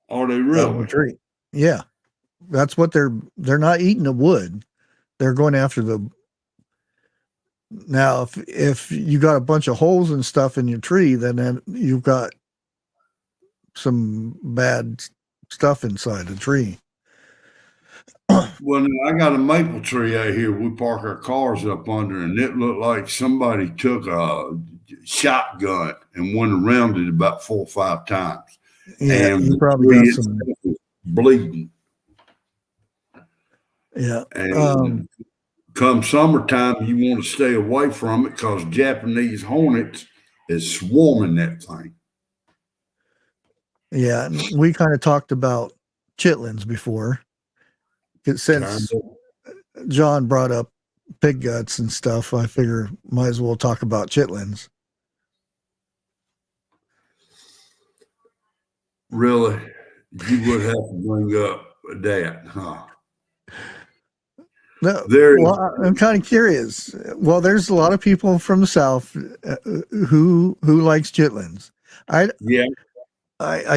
Are they Out of the really? tree. Yeah. That's what they're not eating the wood. They're going after the. Now, if you got a bunch of holes and stuff in your tree, then you've got some bad stuff inside the tree. Well, now, I got a maple tree out here we park our cars up under, and it looked like somebody took a shotgun and went around it about 4 or 5 times. Yeah, and you the probably tree got some. itself was bleeding. Yeah. And come summertime, you want to stay away from it because Japanese hornets is swarming that thing. Yeah, and we kind of talked about chitlins before. Since John brought up pig guts and stuff, I figure might as well talk about chitlins. Really, you would have to bring up that, huh? No, well, I'm kind of curious. Well, there's a lot of people from the South who likes chitlins. I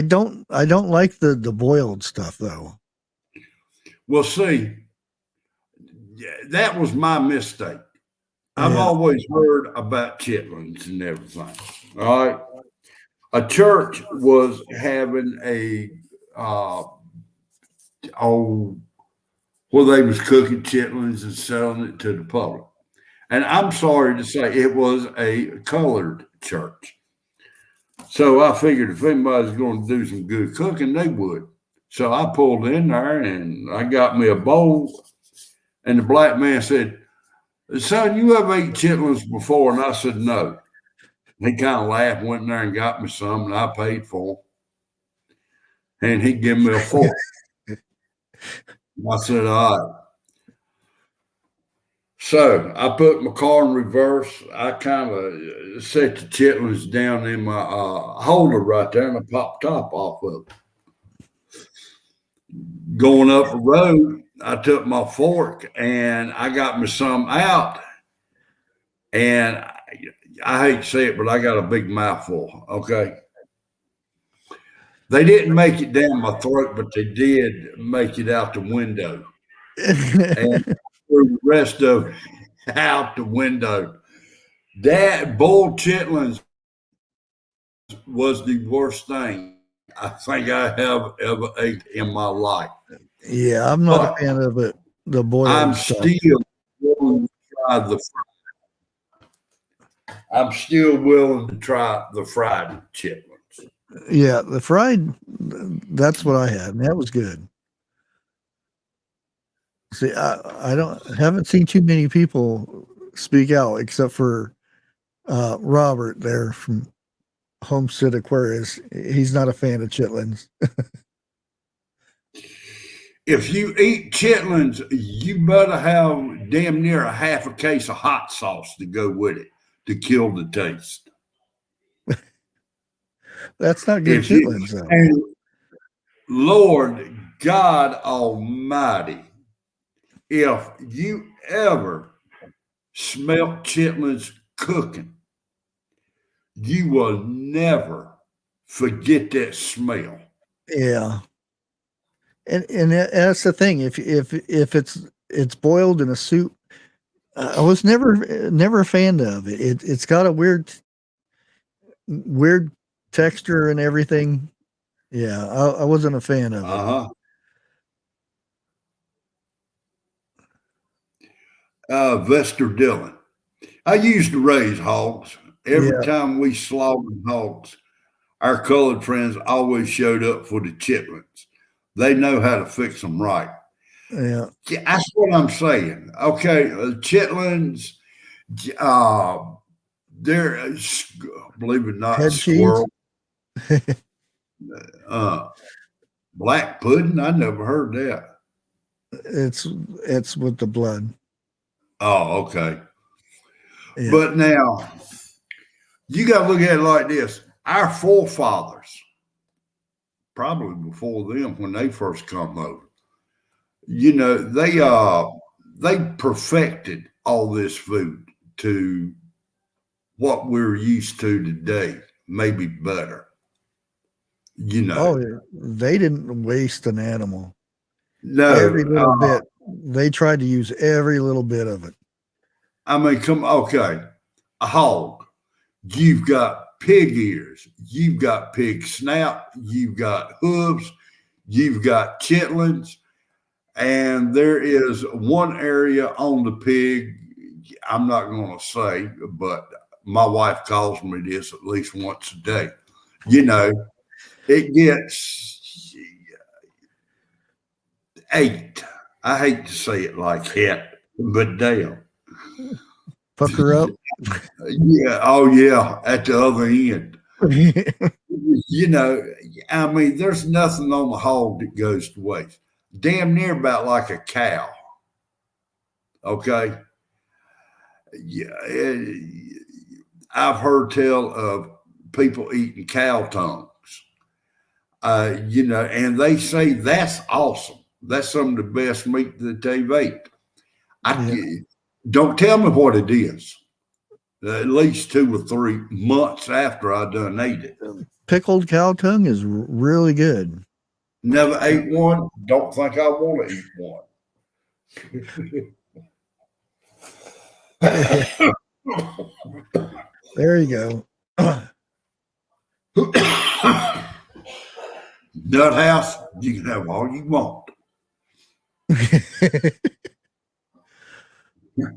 don't like the boiled stuff though. Well, see, that was my mistake. I've always heard about chitlins and everything. All right. A church was having a where they was cooking chitlins and selling it to the public. And I'm sorry to say it was a colored church. So I figured if anybody's going to do some good cooking, they would. So I pulled in there and I got me a bowl. And the black man said, "Son, you ever ate chitlins before?" And I said, "No." He kind of laughed, went in there and got me some, and I paid for them. And he gave me a fork. I said, "All right." So I put my car in reverse. I kind of set the chitlins down in my holder right there, and I popped the top off of it. Going up the road, I took my fork and I got me some out. And I hate to say it, but I got a big mouthful. Okay. They didn't make it down my throat, but they did make it out the window. And the rest of out the window. That boiled chitlins was the worst thing I think I have ever ate in my life. Yeah, I'm not a But fan of it. The I'm boiled stuff. still willing to try the. I'm still willing to try the fried chitlins. Yeah, the fried. That's what I had, and that was good. See, I don't haven't seen too many people speak out except for Robert there from Homestead Aquarius. He's not a fan of chitlins. If you eat chitlins, you better have damn near a half a case of hot sauce to go with it to kill the taste. That's not good If you chitlins, though. and Lord God Almighty, if you ever smell chitlins cooking, you will never forget that smell. Yeah, and that's the thing. If it's boiled in a soup, I was never a fan of it. It's got a weird texture and everything. Yeah, I wasn't a fan of it. Uh-huh. Vester Dillon. I used to raise hogs. Every Yeah, time we slaughtered hogs, our colored friends always showed up for the chitlins. They know how to fix them right. yeah. Yeah, that's what I'm saying. Okay, chitlins, uh, they're, believe it or not, Head cheese. squirrel, uh, black pudding. I never heard that. It's with the blood. Oh, okay. Yeah, But now you got to look at it like this. Our forefathers, probably before them when they first come over, they perfected all this food to what we're used to today, maybe better. Oh, yeah. They didn't waste an animal. Every No, little bit. They tried to use every little bit of it. I mean, okay, a hog. You've got pig ears, you've got pig snout, you've got hooves, you've got chitlins, and there is one area on the pig. I'm not going to say, but my wife calls me this at least once a day. It gets 8. I hate to say it like that, but damn. Pucker up. Yeah. Oh, yeah. At the other end. I mean, there's nothing on the hog that goes to waste. Damn near about like a cow. Okay. Yeah. I've heard tell of people eating cow tongues, and they say that's awesome. That's some of the best meat that they've ate. Don't tell me what it is. At least 2 or 3 months after I done ate it. Pickled cow tongue is really good. Never ate one. Don't think I want to eat one. There you go. Nut house, you can have all you want.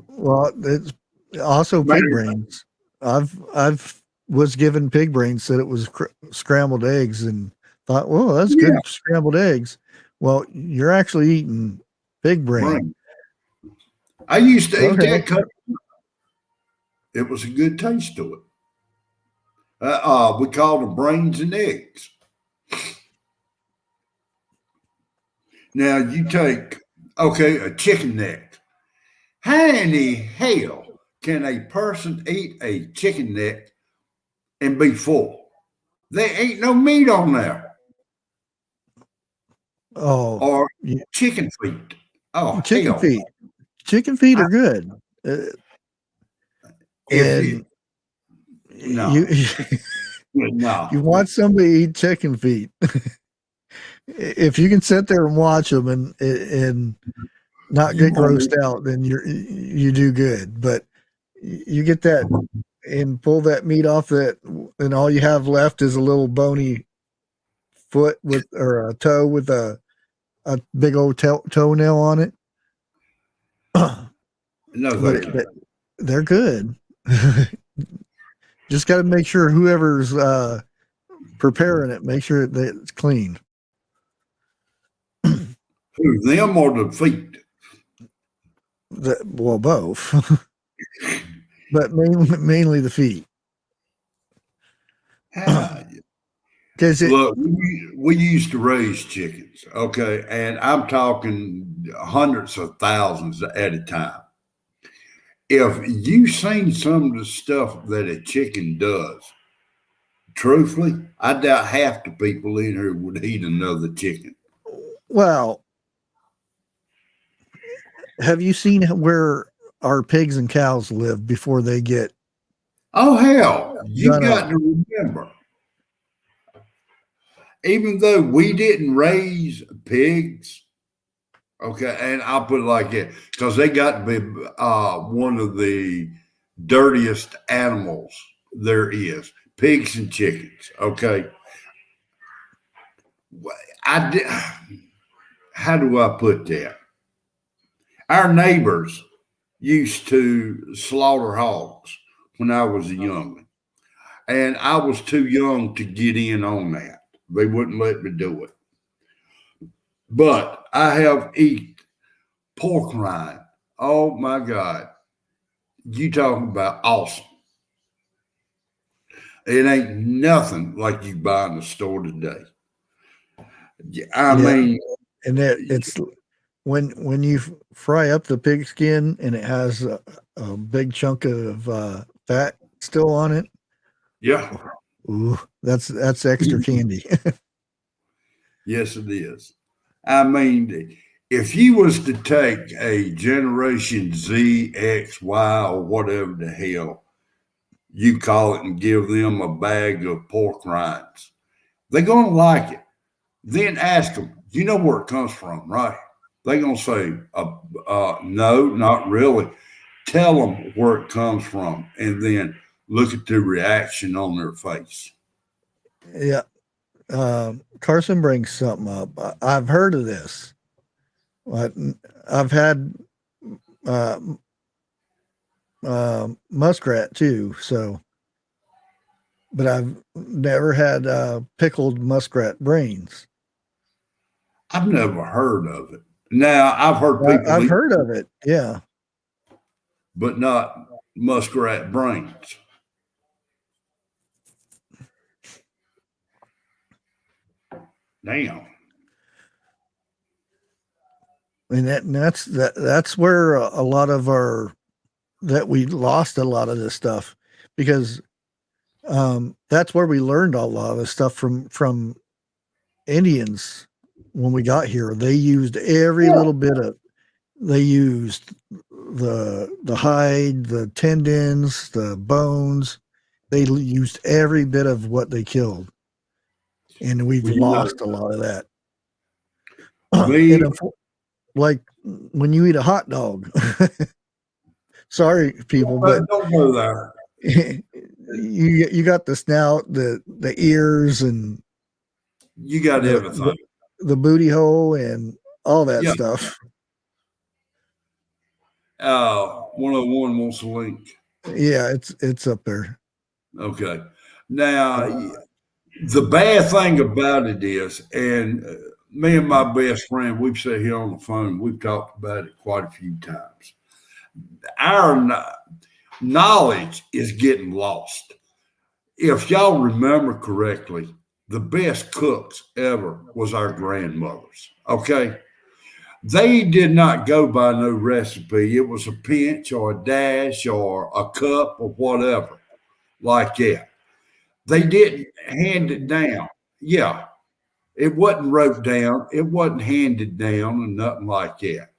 Well, it's also pig brains. I've was given pig brains, said it was scrambled eggs, and thought, well, that's good scrambled eggs. Well, you're actually eating pig brain. I used to eat that. It was a good taste to it. We called them brains and eggs. Now you take, a chicken neck. How in the hell can a person eat a chicken neck and be full? There ain't no meat on there. Oh, or chicken feet. Oh, chicken hell. feet. Chicken feet are good. And No. No. you want somebody to eat chicken feet. If you can sit there and watch them and not get grossed out, then you do good. But you get that and pull that meat off that and all you have left is a little bony foot with or a toe with a big old toenail on it. No, But thank you. they're good. Just got to make sure whoever's preparing it, make sure that it's clean. Who, them or the feet? Well, both, but mainly the feet. Because Look, we used to raise chickens, okay, and I'm talking hundreds of thousands at a time. If you seen some of the stuff that a chicken does, truthfully, I doubt half the people in here would eat another chicken. well, have you seen where our pigs and cows live before they get? Oh hell, you Done got up. to remember, even though we didn't raise pigs, okay, and I'll put it like that, because they got to be one of the dirtiest animals there is. Pigs and chickens, okay. I did. How do I put that? Our neighbors used to slaughter hogs when I was a youngin', and I was too young to get in on that. They wouldn't let me do it. But I have eaten pork rind. Oh my God. You talking about awesome. It ain't nothing like you buy in the store today. I mean, and it's when you fry up the pig skin and it has a big chunk of fat still on it. yeah. Ooh, that's extra candy. Yes, it is. I mean, if you was to take a Generation Z, X, Y, or whatever the hell you call it and give them a bag of pork rinds, they're going to like it. Then ask them, you know where it comes from, right? They're going to say, no, not really. Tell them where it comes from and then look at the reaction on their face. Yeah. Carson brings something up. I've heard of this. I've had muskrat too. So, but I've never had pickled muskrat brains. I've never heard of it. Now I've heard people. I've heard of it. Yeah, but not muskrat brains. Damn. and that's where a lot of that we lost a lot of this stuff because that's where we learned a lot of the stuff from Indians when we got here. They used every little bit of. They used the hide, the tendons, the bones. They used every bit of what they killed, and we've lost a lot of that. Like when you eat a hot dog. Sorry, people, but don't go there. You got the snout, the ears, and you got everything. The booty hole and all that stuff. 101 wants a link. Yeah, it's up there. Okay. Now, the bad thing about it is, and me and my best friend, we've sat here on the phone, we've talked about it quite a few times. Our knowledge is getting lost. If y'all remember correctly, the best cooks ever was our grandmothers. Okay. They did not go by no recipe. It was a pinch or a dash or a cup or whatever like that. They didn't hand it down. Yeah. It wasn't wrote down. It wasn't handed down and nothing like that.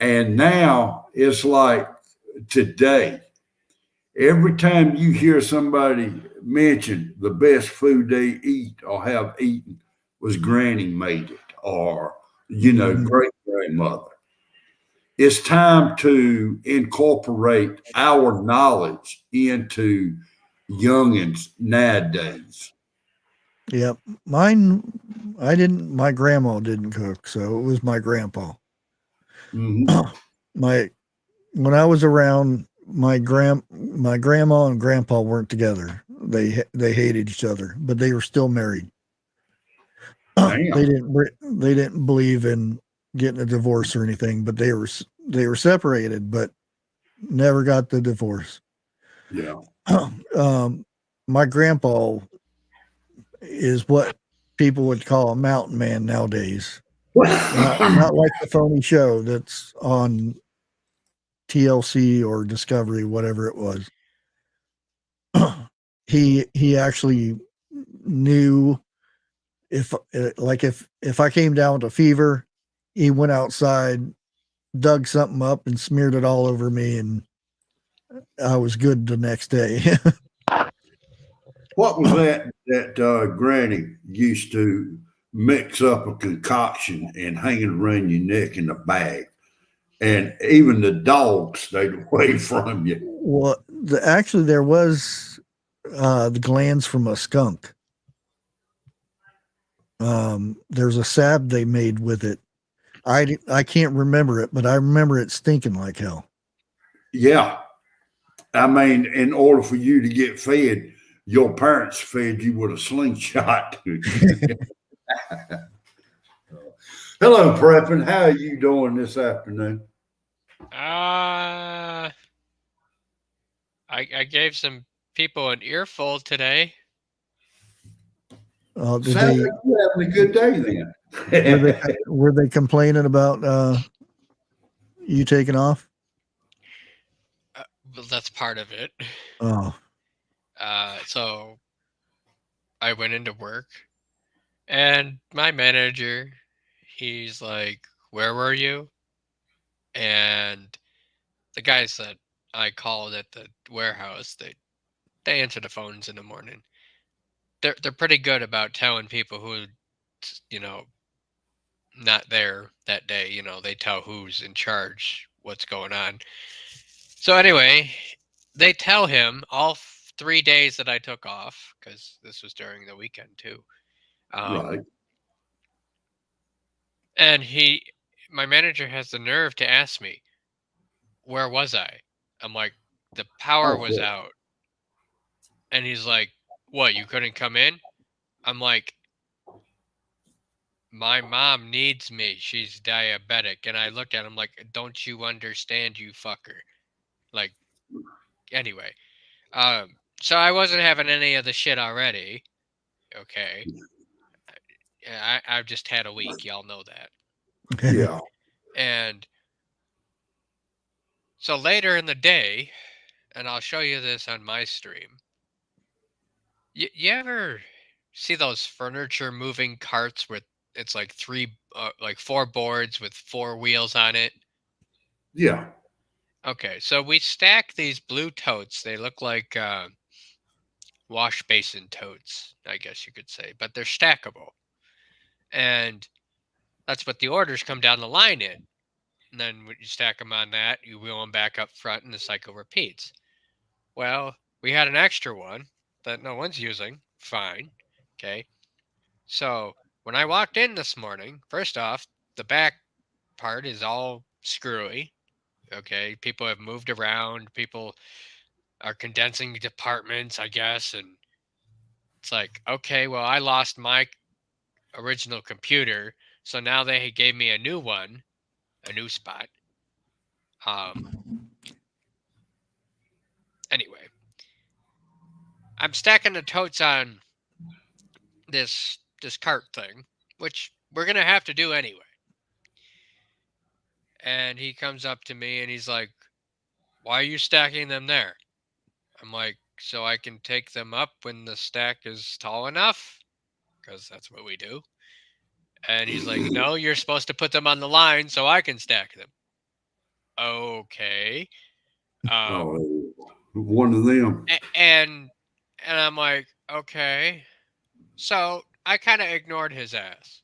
And now it's like today, every time you hear somebody mention the best food they eat or have eaten was granny made it or, great grandmother. It's time to incorporate our knowledge into youngins nowadays. Yep. My grandma didn't cook, so it was my grandpa. Hmm. my when I was around, my grandma and grandpa weren't together. They hated each other, but they were still married. Damn. They didn't believe in getting a divorce or anything, but they were separated, but never got the divorce. Yeah. My grandpa is what people would call a mountain man nowadays. Not like the phony show that's on TLC or Discovery, whatever it was. He actually knew if I came down with a fever, he went outside, dug something up, and smeared it all over me, and I was good the next day. What was that Granny used to mix up a concoction and hang it around your neck in a bag, and even the dogs stayed away from you. Well, actually, there was the glands from a skunk. There's a salve they made with it. I can't remember it, but I remember it stinking like hell. Yeah, I mean, in order for you to get fed, your parents fed you with a slingshot. Hello, Preppin. How are you doing this afternoon? I gave some people an earful today. Did Sounds they like you're having a good day then. were they complaining about you taking off? Well, that's part of it. Oh, So I went into work, and my manager, he's like, "Where were you?" And the guys that I called at the warehouse, they answer the phones in the morning. They're pretty good about telling people who, you know, not there that day. You know, they tell who's in charge, what's going on. So anyway, they tell him all 3 days that I took off, because this was during the weekend too. Right. And my manager has the nerve to ask me, where was I? I'm like, the power Oh, was yeah. out. And he's like, what, you couldn't come in? I'm like, my mom needs me. She's diabetic. And I looked at him like, don't you understand, you fucker? Like, anyway. So I wasn't having any of the shit already. Okay. I've just had a week. Y'all know that. Yeah. And so later in the day, and I'll show you this on my stream. You ever see those furniture moving carts with it's like like 4 boards with 4 wheels on it? Yeah. Okay, so we stack these blue totes. They look like wash basin totes, I guess you could say, but they're stackable. And that's what the orders come down the line in. And then when you stack them on that, you wheel them back up front, and the cycle repeats. Well, we had an extra one that no one's using. Fine. Okay. So when I walked in this morning, first off, the back part is all screwy. Okay. People have moved around. People are condensing departments, I guess. And it's like, okay, well, I lost my original computer. So now they gave me a new one, a new spot. Anyway, I'm stacking the totes on this cart thing, which we're gonna have to do anyway. And he comes up to me and he's like, "Why are you stacking them there?" I'm like, "So I can take them up when the stack is tall enough, because that's what we do." And he's like, "No, you're supposed to put them on the line so I can stack them." Okay. Um, Oh, one of them. and I'm like, okay. So I kind of ignored his ass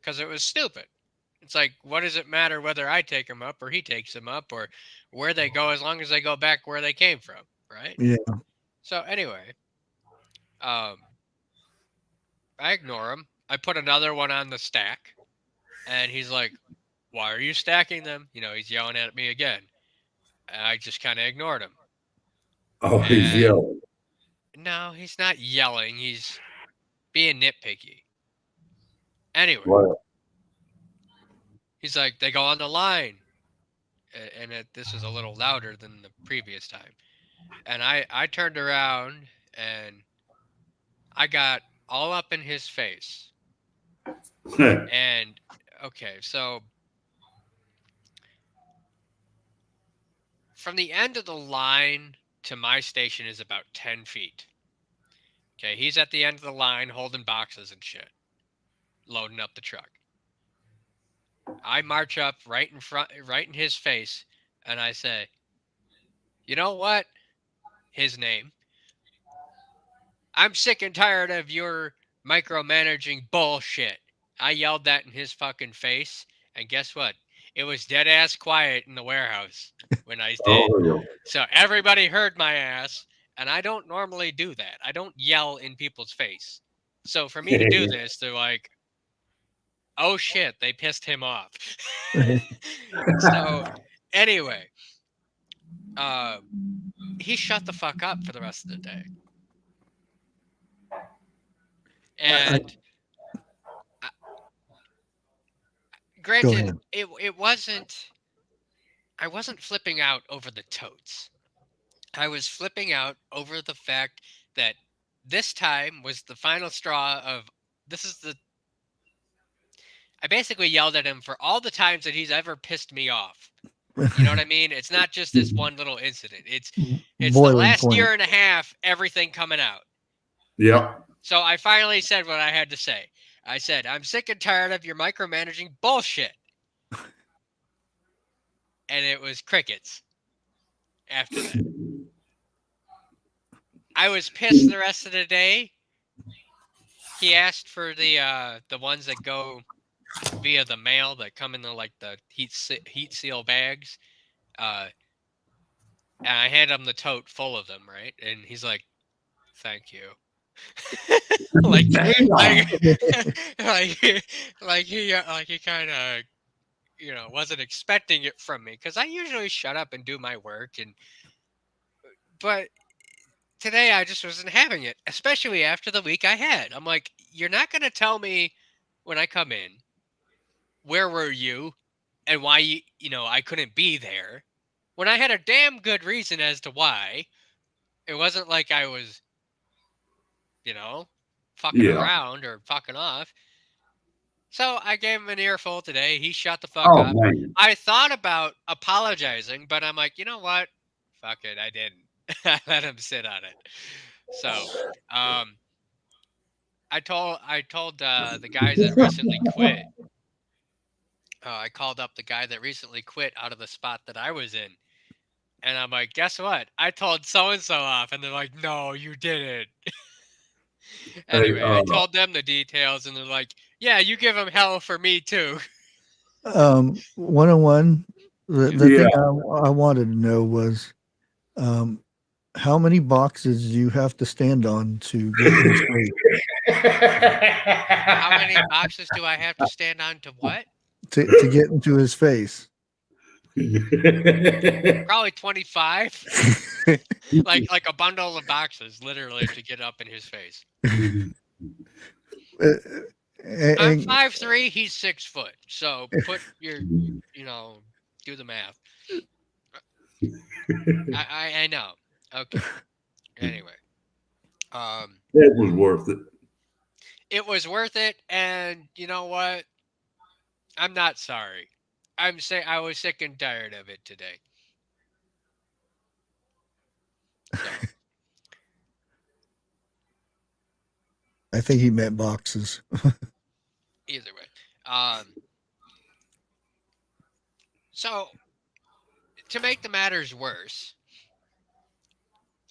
because it was stupid. It's like, what does it matter whether I take them up or he takes them up or where they go, as long as they go back where they came from, right? yeah. So anyway, I ignore him. I put another one on the stack, and he's like, "Why are you stacking them?" He's yelling at me again. And I just kind of ignored him. Oh, he's And yelling. no, he's not yelling. He's being nitpicky. Anyway, Well, he's like, "They go on the line," and this was a little louder than the previous time. And I turned around and I got all up in his face. And okay, so from the end of the line to my station is about 10 feet. Okay, he's at the end of the line holding boxes and shit, loading up the truck. I march up right in his face, and I say, "You know what? His name. I'm sick and tired of your micromanaging bullshit." I yelled that in his fucking face, and guess what? It was dead ass quiet in the warehouse when I did. oh, So everybody heard my ass, and I don't normally do that. I don't yell in people's face. So for me to do this, they're like, "Oh shit, they pissed him off." So anyway, uh, he shut the fuck up for the rest of the day. And Go granted, ahead. it wasn't. I wasn't flipping out over the totes. I was flipping out over the fact that this time was the final straw of this is the. I basically yelled at him for all the times that he's ever pissed me off. You know what I mean? It's not just this one little incident. It's the Boiling last point. year and a half, everything coming out. yeah. So I finally said what I had to say. I said, "I'm sick and tired of your micromanaging bullshit." And it was crickets after that. I was pissed the rest of the day. He asked for the ones that go via the mail that come in the heat seal bags. And I hand him the tote full of them, right? And he's like, "Thank you." like Damn. like he kind of wasn't expecting it from me, because I usually shut up and do my work, but today I just wasn't having it, especially after the week I had. I'm like, "You're not going to tell me when I come in, where were you and why I couldn't be there, when I had a damn good reason as to why." It wasn't like I was, fucking Yeah. around or fucking off. So I gave him an earful today. He shut the fuck Oh, up. man. I thought about apologizing, but I'm like, you know what? Fuck it, I didn't. I let him sit on it. So, I told the guys that recently quit. I called up the guy that recently quit out of the spot that I was in, and I'm like, "Guess what? I told so and so off," and they're like, "No, you didn't." Hey, Anyway, I told them the details, and they're like, "Yeah, you give him hell for me too." 101. The yeah. thing I wanted to know was how many boxes do you have to stand on to get in his face? How many boxes do I have to stand on to what? To get into his face. Probably 25. like a bundle of boxes, literally, to get up in his face. I'm And 5'3", he's 6 foot. So put your, do the math. I know. Okay. Anyway, That was worth it. it was worth it, and you know what? I'm not sorry. I was sick and tired of it today. So I think he meant boxes. either way, so to make the matters worse,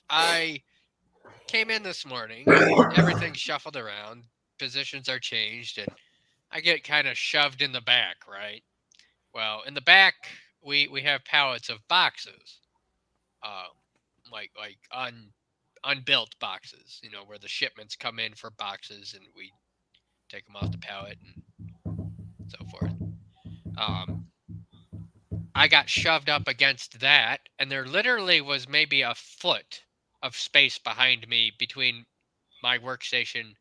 I came in this morning and everything's shuffled around. Positions are changed, and I get kind of shoved in the back, right? Well, in the back, we have pallets of boxes, um, like unbuilt boxes, where the shipments come in for boxes and we take them off the pallet and so forth. I got shoved up against that, and there literally was maybe a foot of space behind me between my workstation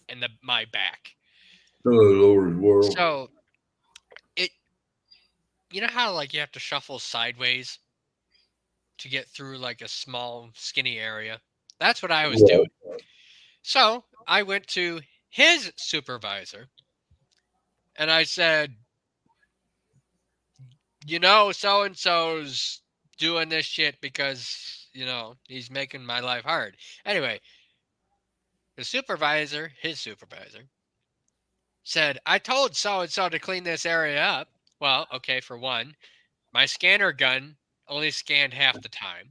and my back. Oh, Lord's world. So you know how like you have to shuffle sideways to get through like a small skinny area? That's what I was doing. So I went to his supervisor and I said, so and so's doing this shit because, he's making my life hard. Anyway, his supervisor said, I told so and so to clean this area up. Well, okay, for one, my scanner gun only scanned half the time.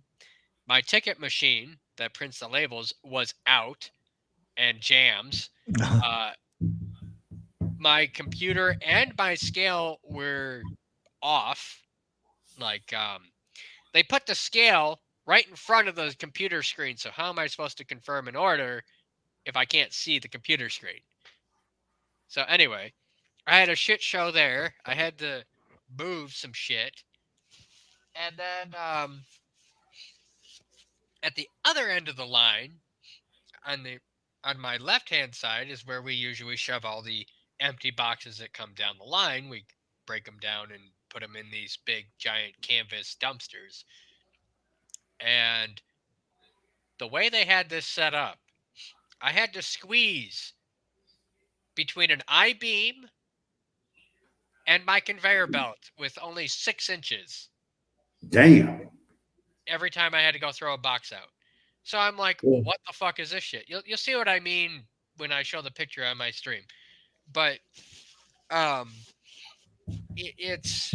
My ticket machine that prints the labels was out and jams. My computer and my scale were off. Like, they put the scale right in front of the computer screen. So how am I supposed to confirm an order if I can't see the computer screen? So anyway, I had a shit show there. I had to move some shit. And then at the other end of the line, on my left-hand side is where we usually shove all the empty boxes that come down the line. We break them down and put them in these big giant canvas dumpsters. And the way they had this set up, I had to squeeze between an I-beam and my conveyor belt with only 6 inches. Damn. Every time I had to go throw a box out. So I'm like, well, what the fuck is this shit? You'll see what I mean when I show the picture on my stream. But it's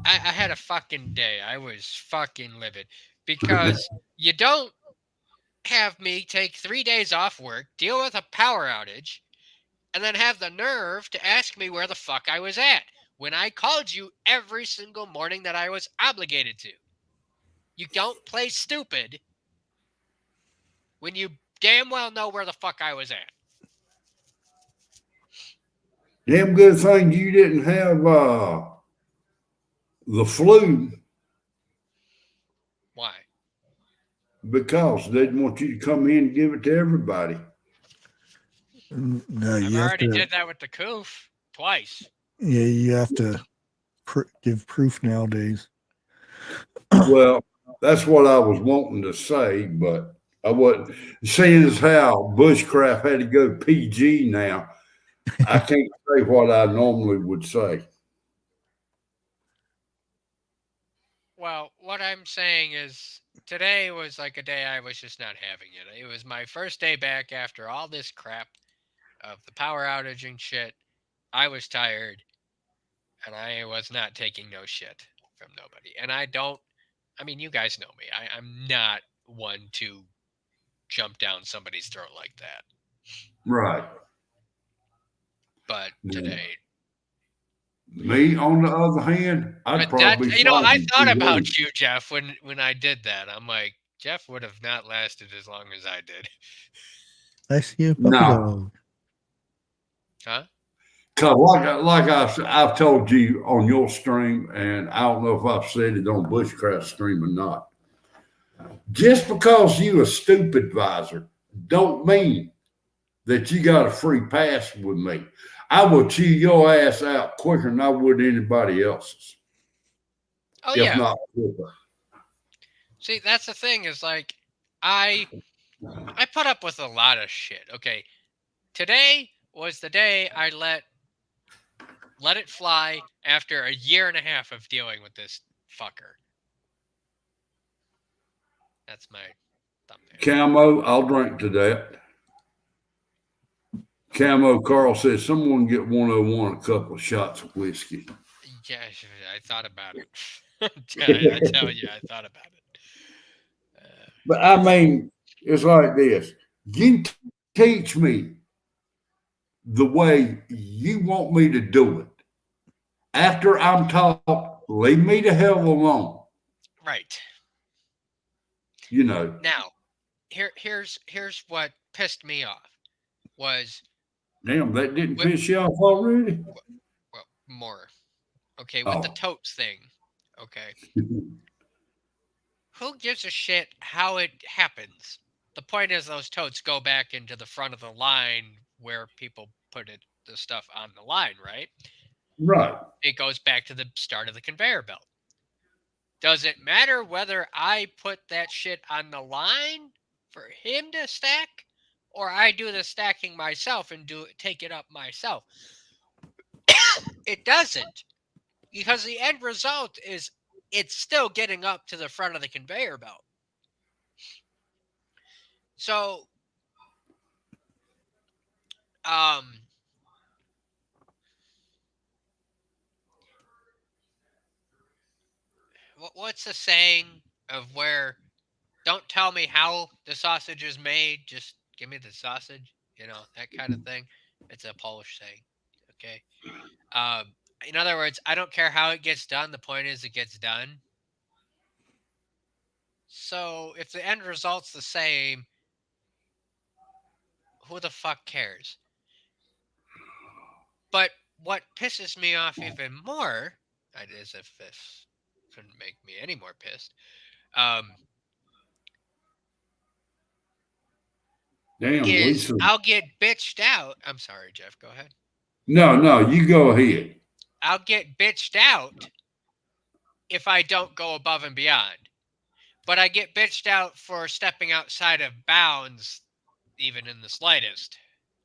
I had a fucking day. I was fucking livid because you don't have me take 3 days off work, deal with a power outage, and then have the nerve to ask me where the fuck I was at when I called you every single morning that I was obligated to. You don't play stupid when you damn well know where the fuck I was at. Damn good thing you didn't have the flu. Why? Because they didn't want you to come in and give it to everybody. No, I you have already to. did that with the coof twice. Yeah, you have to give proof nowadays. Well, that's what I was wanting to say, but I wasn't. Seeing as how Bushcraft had to go PG now, I can't say what I normally would say. Well, what I'm saying is today was like a day I was just not having it. It was my first day back after all this crap of the power outage and shit. I was tired and I was not taking no shit from nobody. And you guys know me. I'm not one to jump down somebody's throat like that. Right. But today, me on the other hand, I'd probably I thought about you, Jeff, when I did that. I'm like, Jeff would have not lasted as long as I did. I see a puppy No. dog. Huh? Cause I've told you on your stream, and I don't know if I've said it on Bushcraft stream or not. Just because you a stupid advisor don't mean that you got a free pass with me. I will chew your ass out quicker than I would anybody else's. Oh, if yeah. not quicker. See, that's the thing is like, I put up with a lot of shit. Okay. Today was the day I let it fly after a year and a half of dealing with this fucker. That's my thumbnail. Camo, I'll drink to that. Camo Carl says someone get 101 a couple of shots of whiskey. Yeah, I thought about it. I tell you, I thought about it. But I mean, it's like this. You teach me the way you want me to do it. After I'm taught, leave me the hell alone. Right. Now, here's what pissed me off was Damn, that didn't with, piss you off already? well, more. Okay, with the Oh. totes thing. Okay. Who gives a shit how it happens? The point is those totes go back into the front of the line where people put the stuff on the line, right? Right. It goes back to the start of the conveyor belt. Does it matter whether I put that shit on the line for him to stack or I do the stacking myself and take it up myself? It doesn't, because the end result is it's still getting up to the front of the conveyor belt. So, what's the saying of where don't tell me how the sausage is made, just give me the sausage, that kind of thing. It's a Polish saying. Okay. In other words, I don't care how it gets done. The point is it gets done. So if the end result's the same, who the fuck cares? But what pisses me off even more, as if this couldn't make me any more pissed, Damn, is Lisa. I'll get bitched out. I'm sorry, Jeff, go ahead. No, you go ahead. I'll get bitched out if I don't go above and beyond. But I get bitched out for stepping outside of bounds, even in the slightest.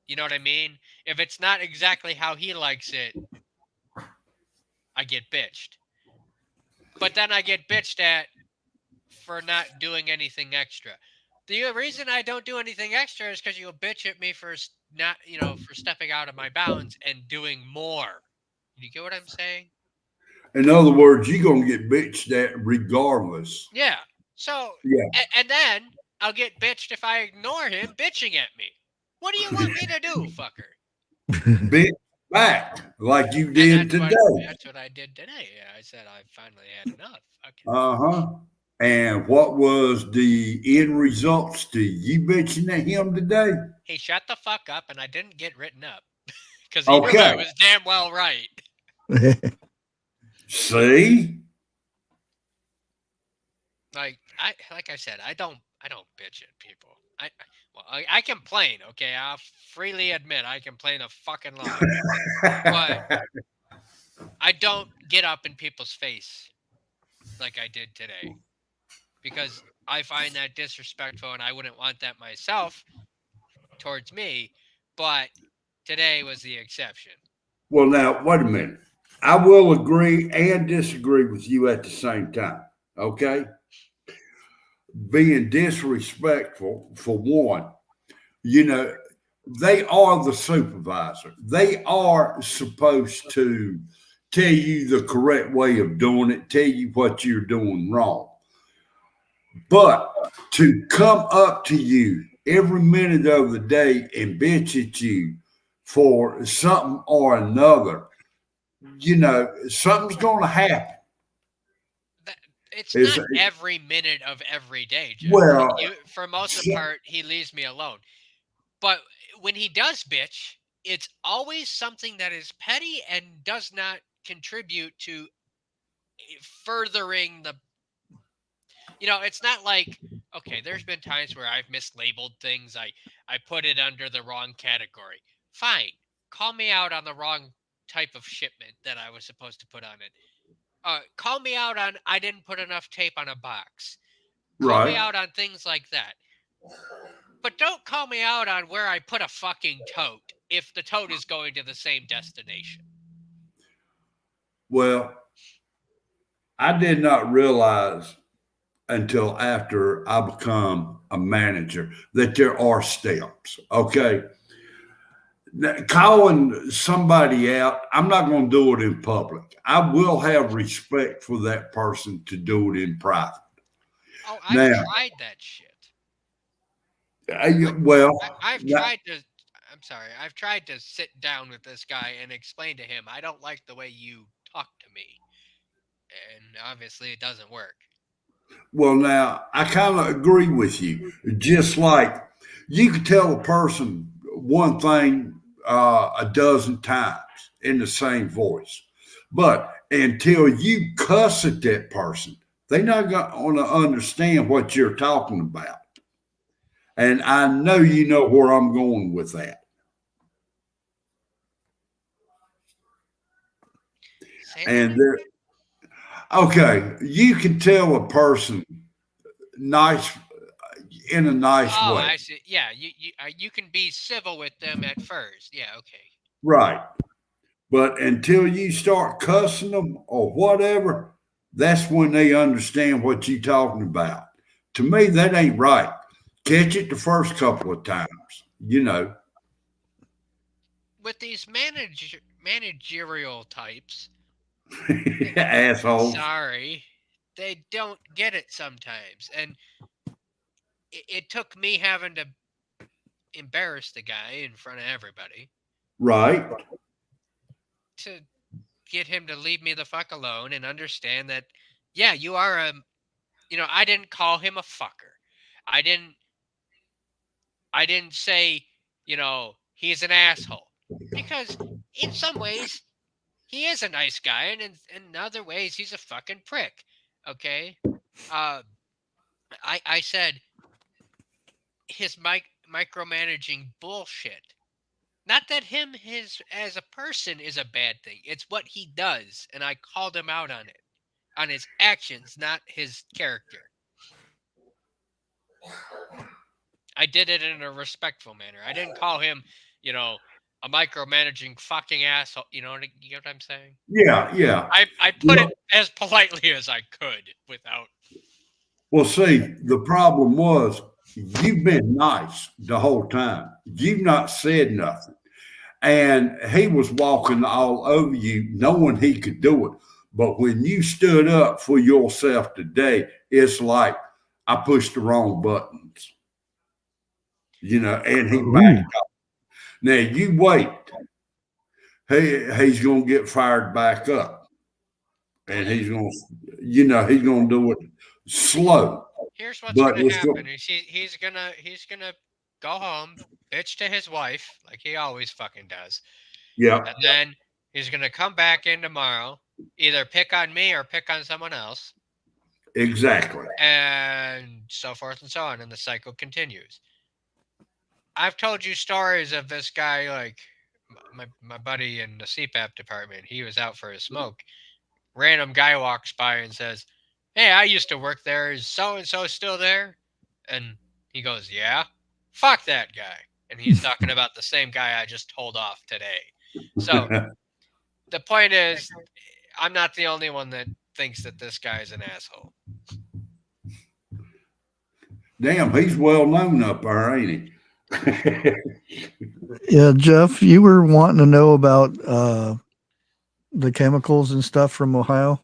You know what I mean? If it's not exactly how he likes it, I get bitched. But then I get bitched at for not doing anything extra. The reason I don't do anything extra is because you'll bitch at me for not, for stepping out of my bounds and doing more. You get what I'm saying? In other words, you're going to get bitched at regardless. Yeah. So, Yeah. and then I'll get bitched if I ignore him bitching at me. What do you want me to do, fucker? Bitch back like you And did today. that's what I did today. I said I finally had enough. Uh-huh. And what was the end results to you bitching at him today? He shut the fuck up, and I didn't get written up because he knew Okay. I was damn well right. See? Like I said, I don't bitch at people. I complain. Okay, I'll freely admit I complain a fucking lot, but I don't get up in people's face like I did today because I find that disrespectful, and I wouldn't want that myself towards me. But today was the exception. Well, now, wait a minute. I will agree and disagree with you at the same time. Okay? Being disrespectful, for one, they are the supervisor. They are supposed to tell you the correct way of doing it, tell you what you're doing wrong. But to come up to you every minute of the day and bitch at you for something or another, something's going to happen. It's not every minute of every day, Jeff. Well, for most of the part, he leaves me alone. But when he does bitch, it's always something that is petty and does not contribute to furthering the. It's not like, okay, there's been times where I've mislabeled things. I put it under the wrong category. Fine. Call me out on the wrong type of shipment that I was supposed to put on it. Call me out on I didn't put enough tape on a box. Call me out on things like that. But don't call me out on where I put a fucking tote if the tote is going to the same destination. Well, I did not realize until after I become a manager that there are steps. Okay. Calling somebody out, I'm not going to do it in public. I will have respect for that person to do it in private. Oh, I've tried that shit. I've tried to. I'm sorry. I've tried to sit down with this guy and explain to him I don't like the way you talk to me, and obviously it doesn't work. Well, now I kind of agree with you. Just like you could tell a person one thing a dozen times in the same voice, but until you cuss at that person, they're not going to understand what you're talking about. And I know you know where I'm going with that. Say that And again. there, okay, you can tell a person nice in a nice Oh, way, I see. Yeah, you can be civil with them at first. Yeah, okay. right? But until you start cussing them or whatever, that's when they understand what you're talking about. To me, that ain't right. Catch it the first couple of times, you know. With these managerial types, Assholes. sorry, they don't get it sometimes, and it took me having to embarrass the guy in front of everybody Right, to get him to leave me the fuck alone and understand that, yeah, you are a, I didn't call him a fucker. I didn't, I didn't say, he's an asshole, because in some ways he is a nice guy, and in other ways he's a fucking prick. Okay, uh, I said his micromanaging bullshit. Not that his as a person is a bad thing. It's what he does, and I called him out on it, on his actions, not his character. I did it in a respectful manner. I didn't call him, you know, a micromanaging fucking asshole. You get what I'm saying? yeah, yeah. I put it Well, as politely as I could without. well, see, the problem was you've been nice the whole time. You've not said nothing. And he was walking all over you, knowing he could do it. But when you stood up for yourself today, it's like I pushed the wrong buttons, and he Ooh. backed up. Now you wait. He's gonna get fired back up. Oh And yeah. he's gonna do it slow. Here's what's But gonna it's happen. going He's gonna go home, bitch to his wife like he always fucking does, yeah, and then he's gonna come back in tomorrow, either pick on me or pick on someone else, exactly. and so forth and so on, and the cycle continues. I've told you stories of this guy, like my buddy in the CPAP department. He was out for a smoke. Random guy walks by and says, "Hey, I used to work there. Is so and so still there?" And he goes, "Yeah." Fuck that guy. And he's talking about the same guy I just told off today. So the point is, I'm not the only one that thinks that this guy's an asshole. Damn, he's well known up there, ain't he? Yeah, Jeff, you were wanting to know about the chemicals and stuff from Ohio.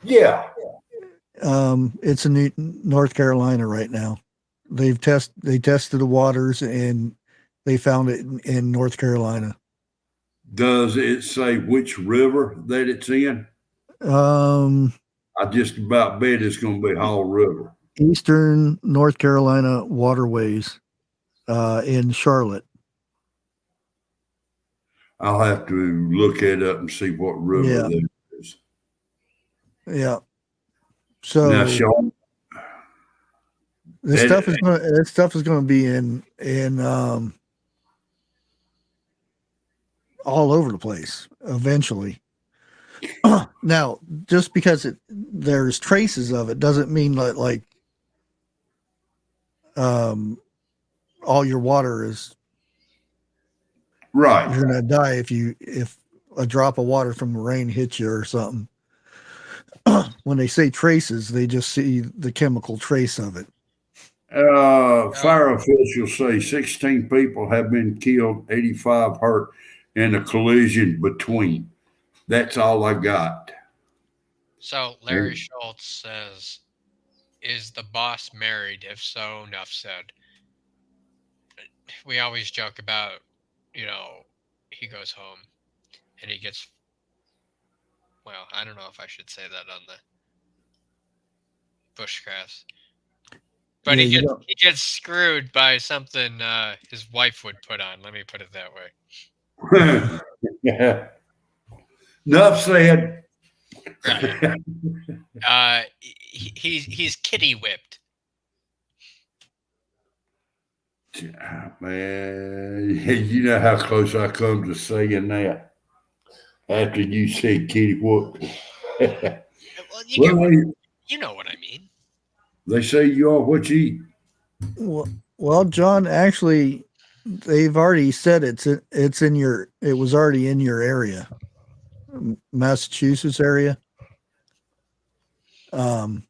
Yeah. It's in North Carolina right now. They tested the waters and they found it in North Carolina. Does it say which river that it's in? Um, I just about bet it's going to be Hall River. Eastern North Carolina waterways in Charlotte. I'll have to look it up and see what river Yeah. that is. Yeah. So Now, Sean, this stuff is going to be in all over the place eventually. Now, just because there's traces of it doesn't mean that like all your water is right. you're gonna die if a drop of water from the rain hits you or something. When they say traces, they just see the chemical trace of it. Fire officials say 16 people have been killed, 85 hurt in a collision between. That's all I got. So Larry Schultz says, "Is the boss married? If so, enough said." We always joke about, he goes home and he gets, well, I don't know if I should say that on the bushcraft. But Yeah, he you gets don't- he gets screwed by something his wife would put on. Let me put it that way. Yeah. Enough said. Right. He's kitty whipped. Man, you know how close I come to saying that after you said kitty whoop. Well, you Well, get what, they, you know what I mean. they say you are what you eat. well, John, actually, they've already said it was already in your area, Massachusetts area. Um,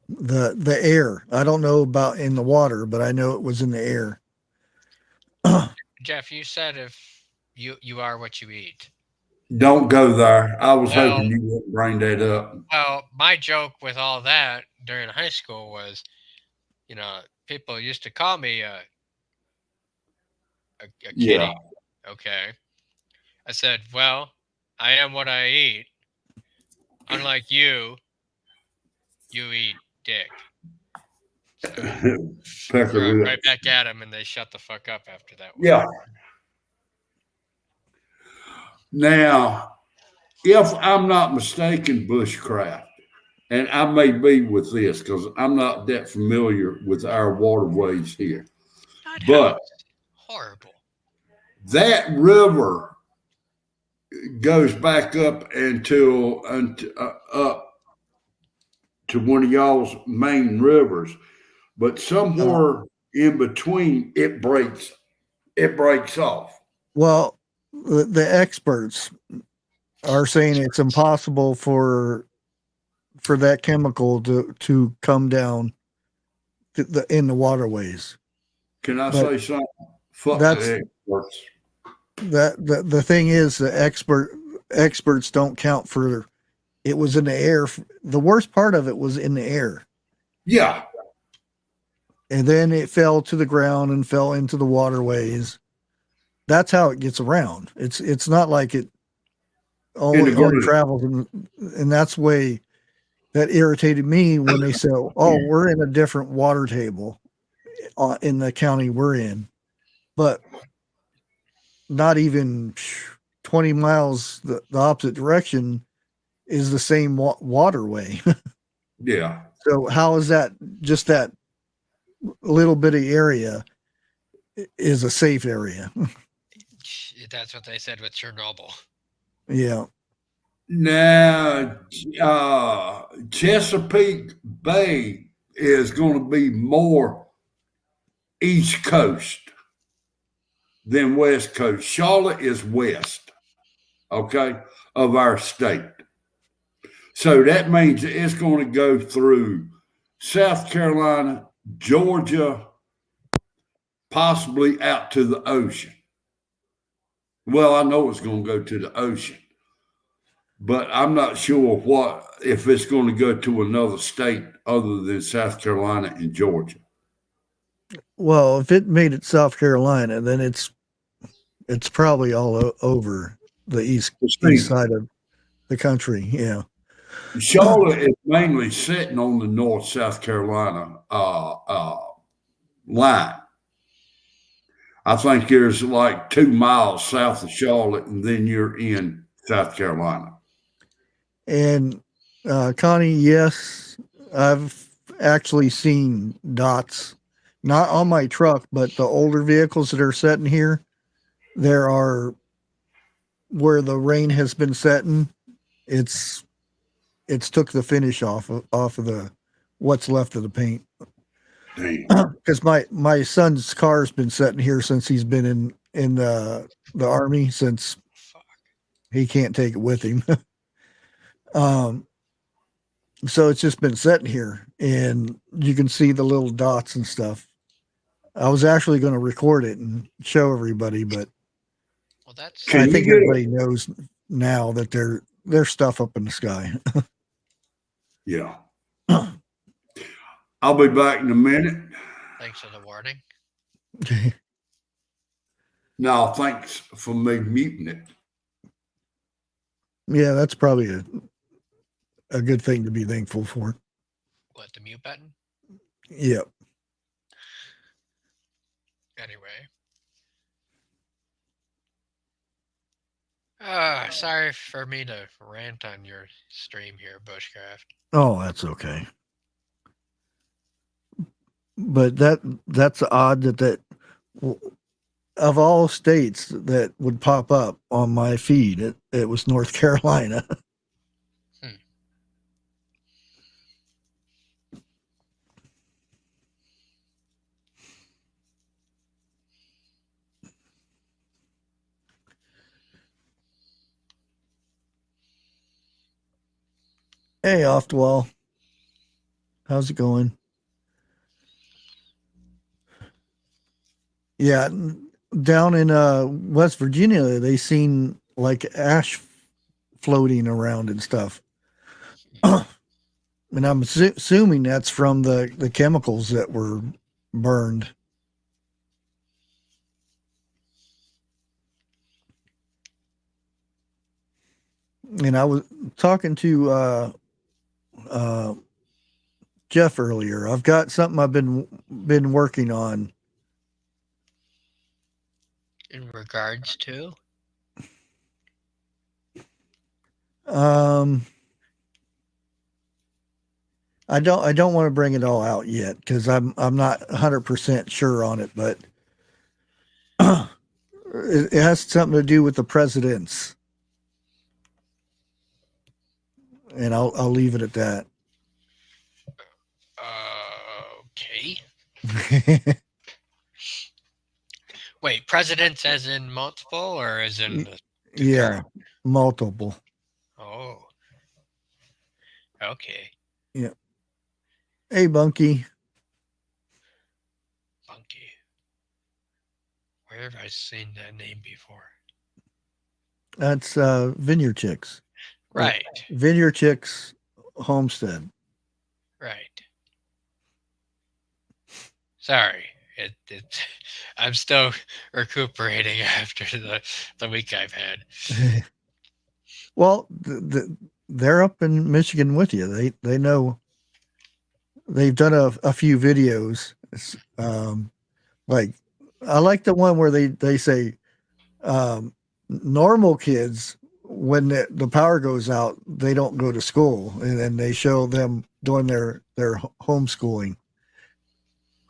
the air. I don't know about in the water, but I know it was in the air. Jeff, you said if you are what you eat. Don't go there. I was Well, hoping you wouldn't bring that up. well, my joke with all that during high school was, people used to call me a Yeah. kitty. Okay. I said, well, I am what I eat. Unlike you eat dick. So Pecker throw it with right it. back at them, and they shut the fuck up after that one. Yeah. Now, if I'm not mistaken, bushcraft, and I may be with this because I'm not that familiar with our waterways here, Not but how it's horrible. that river goes back up up to one of y'all's main rivers, but somewhere in between it breaks off. Well, the experts are saying it's impossible for that chemical to come down in the waterways. Can I But say something? Fuck that's the experts. the thing is the experts don't count for it was in the air. The worst part of it was in the air. Yeah. And then it fell to the ground and fell into the waterways. That's how it gets around. It's not like it In the only ground. travels, and that's way that irritated me when they said, "Oh, we're in a different water table in the county we're in," but not even 20 miles the opposite direction is the same waterway. Yeah. So how is that just that little bitty area is a safe area? That's what they said with Chernobyl. Yeah. Now, Chesapeake Bay is going to be more East Coast than West Coast. Charlotte is west, okay, of our state. So that means it's going to go through South Carolina, Georgia, possibly out to the ocean. Well, I know it's going to go to the ocean, but I'm not sure if it's going to go to another state other than South Carolina and Georgia. Well, if it made it South Carolina, then it's probably all over the east side of the country. Yeah. Charlotte is mainly sitting on the North South Carolina line. I think there's like 2 miles south of Charlotte, and then you're in South Carolina. And Connie, yes, I've actually seen dots, not on my truck, but the older vehicles that are sitting here. There are where the rain has been setting. It's took the finish off of the what's left of the paint. Because my son's car's been sitting here since he's been in the army, since he can't take it with him. So it's just been sitting here, and you can see the little dots and stuff. I was actually going to record it and show everybody, but I think everybody knows now that there's stuff up in the sky. Yeah. I'll be back in a minute. Thanks for the warning. No, thanks for me muting it. Yeah, that's probably a good thing to be thankful for. What, the mute button? Yep. Anyway. Sorry for me to rant on your stream here, Bushcraft. Oh, that's okay. But that's odd that of all states that would pop up on my feed, it was North Carolina. Hey, off the wall. How's it going? Yeah, down in West Virginia, they seen like ash floating around and stuff. And I'm assuming that's from the chemicals that were burned. And I was talking to Jeff earlier. I've got something I've been working on. In regards to? I don't want to bring it all out yet because I'm not 100% sure on it, but it has something to do with the presidents, and I'll leave it at that. Okay. Wait, presidents as in multiple or as in Yeah, multiple. Oh. Okay. Yeah. Hey, Bunky. Bunky. Where have I seen that name before? That's Vineyard Chicks. Right. Vineyard Chicks Homestead. Right. Sorry. I'm still recuperating after the week I've had. Well, they're up in Michigan with you. They know. They've done a few videos. Like I like the one where they say normal kids when the power goes out they don't go to school, and then they show them doing their homeschooling.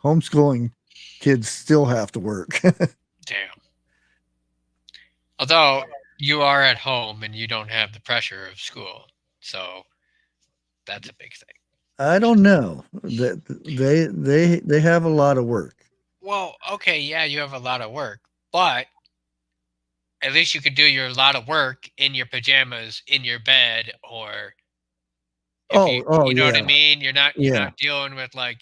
Homeschooling kids still have to work. Damn. Although you are at home and you don't have the pressure of school, so that's a big thing. I don't know. They have a lot of work. Well, okay, yeah, you have a lot of work, but at least you could do your lot of work in your pajamas, in your bed, or if you know what I yeah. mean. You're not Yeah. dealing with like,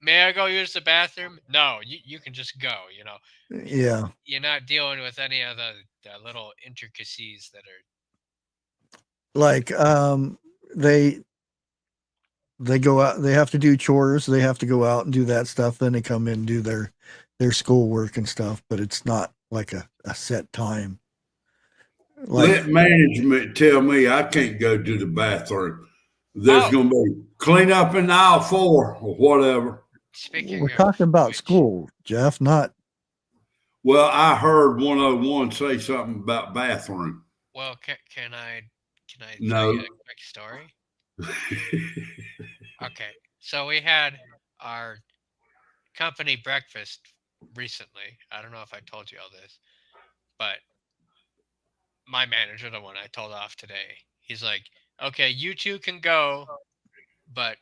may I go use the bathroom? No, you can just go. Yeah. You're not dealing with any of the little intricacies that are Like they go out, they have to do chores, they have to go out and do that stuff, then they come in and do their schoolwork and stuff, but it's not like a set time. Like, let management tell me I can't go to the bathroom. There's going to be clean up in aisle 4 or whatever. we're talking about which, school, Jeff, not. Well, I heard 101 say something about bathroom. Well, can I No. tell you a quick story? Okay, so we had our company breakfast recently. I don't know if I told you all this, but my manager, the one I told off today, he's like, okay, you two can go, but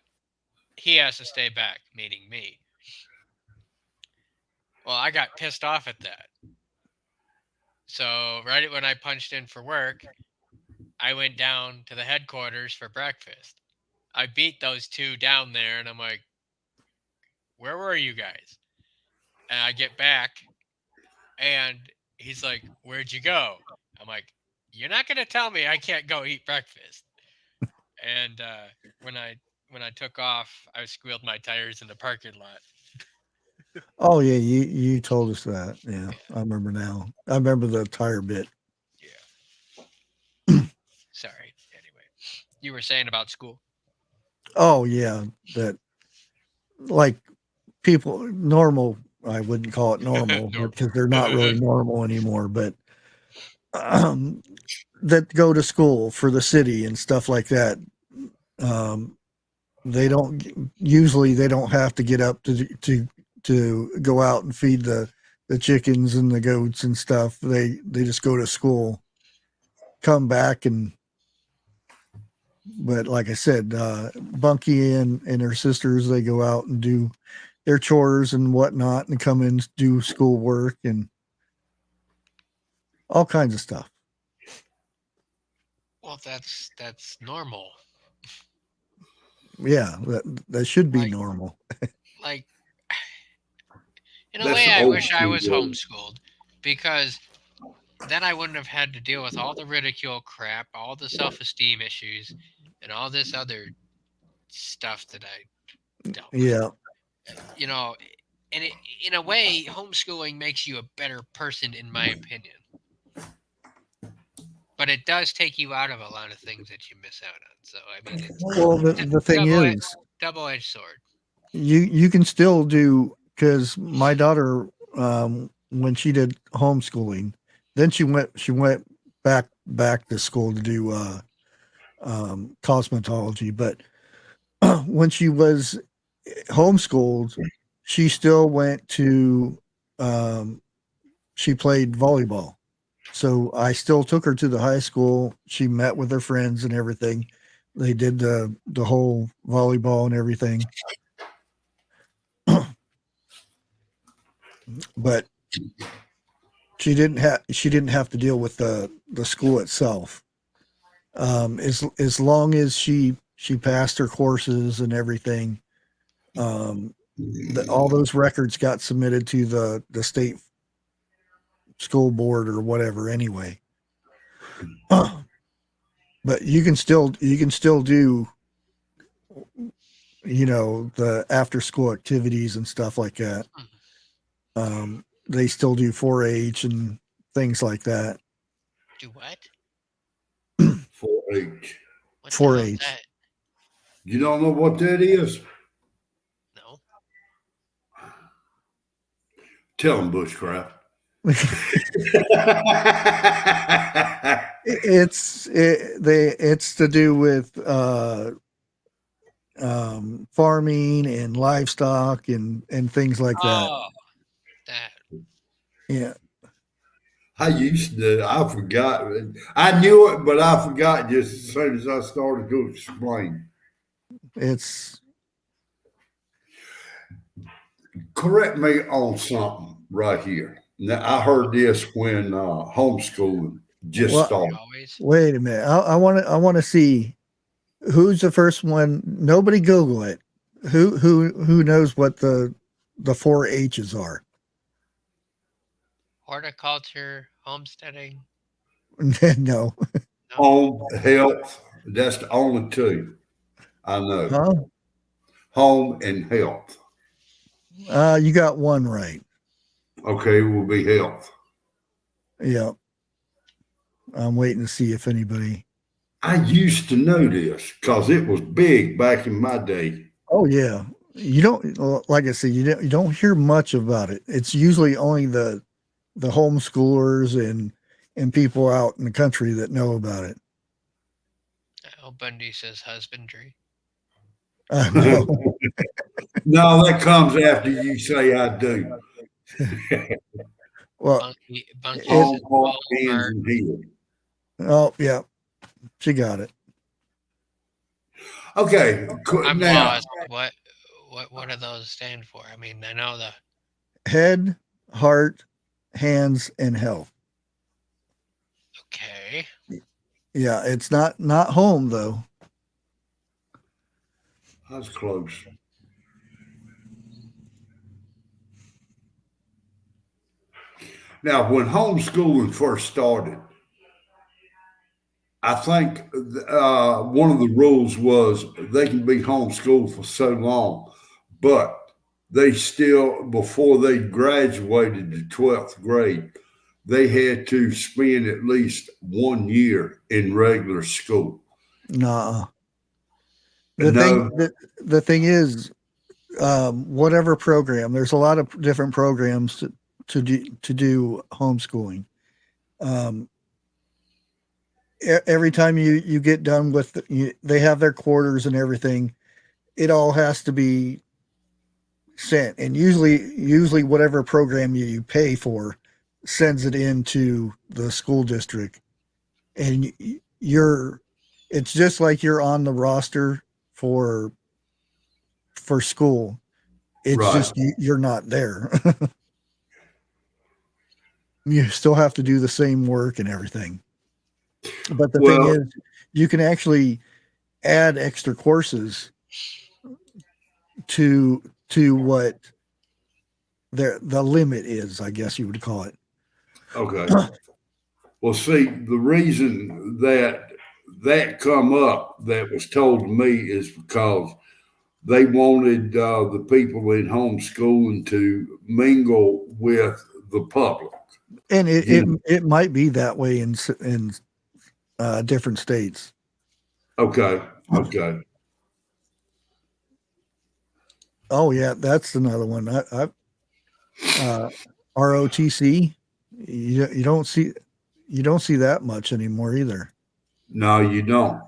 he has to stay back, meaning me. Well, I got pissed off at that. So right when I punched in for work, I went down to the headquarters for breakfast. I beat those two down there, and I'm like, where were you guys? And I get back, and he's like, where'd you go? I'm like, you're not going to tell me I can't go eat breakfast. And when I took off, I squealed my tires in the parking lot. Oh yeah, you told us that. Yeah, I remember now. I remember the tire bit. Yeah. Sorry. Anyway. You were saying about school. Oh yeah, that like people normal. I wouldn't call it normal Normal. because they're not really normal anymore. But um, that go to school for the city and stuff like that. Um, they don't have to get up to go out and feed the chickens and the goats and stuff. They just go to school, come back, but like I said, Bunky and her sisters, they go out and do their chores and whatnot and come in, do schoolwork and all kinds of stuff. Well, that's normal. Yeah, that should be Like- normal. Like, in a That's way, I old wish I school was way. homeschooled, because then I wouldn't have had to deal with all the ridicule crap, all the self-esteem issues, and all this other stuff that I dealt with. Yeah, You know, and in a way, homeschooling makes you a better person, in my opinion. But it does take you out of a lot of things that you miss out on. So I mean, it's well, the thing is, double-edged sword. you can still do, because my daughter, when she did homeschooling, then she went back to school to do cosmetology. But when she was homeschooled, she still went to she played volleyball. So I still took her to the high school. She met with her friends and everything. They did the whole volleyball and everything. But she didn't have to deal with the school itself. As long as she passed her courses and everything, all those records got submitted to the state school board or whatever anyway. But you can still do, the after school activities and stuff like that. They still do 4-H and things like that. Do what? 4-H. What the hell is 4-H. that? You don't know what that is? No. Tell them, Bushcraft. It's to do with farming and livestock and things like that. Oh, that. Yeah. I used to. I forgot. I knew it, but I forgot just as soon as I started to explain. It's Correct me on something right here. Now, I heard this when homeschooling just Well, started. Always. wait a minute. I want to see who's the first one. Nobody Google it. Who knows what the 4-H's are? Horticulture, homesteading. No. Home, health. That's the only two I know. Huh? Home and health. You got one right. Okay, will be health. Yeah. I'm waiting to see if anybody. I used to know this because it was big back in my day. Oh yeah. You don't, like I said, you don't hear much about it. It's usually only the homeschoolers and people out in the country that know about it. Oh, Bundy says husbandry. No. No, that comes after you say I do. Well, Bunky Home, says heart, hands, Walmart. and head. oh yeah, she got it. Okay, I'm now lost. What do those stand for? I mean, I know the. Head, heart, hands, and health. Okay. Yeah, it's not home though. I was close. Now, when homeschooling first started, I think one of the rules was they can be homeschooled for so long, but they still, before they graduated to 12th grade, they had to spend at least 1 year in regular school. Nah. No. The thing is, whatever program, there's a lot of different programs to do homeschooling. Every time you get done with they have their quarters and everything, it all has to be sent, and usually whatever program you pay for sends it into the school district, and it's just like you're on the roster for school. It's Right. just you're not there. You still have to do the same work and everything. But the thing Well, is, you can actually add extra courses to what the limit is, I guess you would call it. okay. Well, see, the reason that come up that was told to me is because they wanted the people in homeschooling to mingle with the public. And You it might be that way in different states. Okay. Okay. Oh yeah, that's another one. ROTC. You don't see that much anymore either. No, you don't.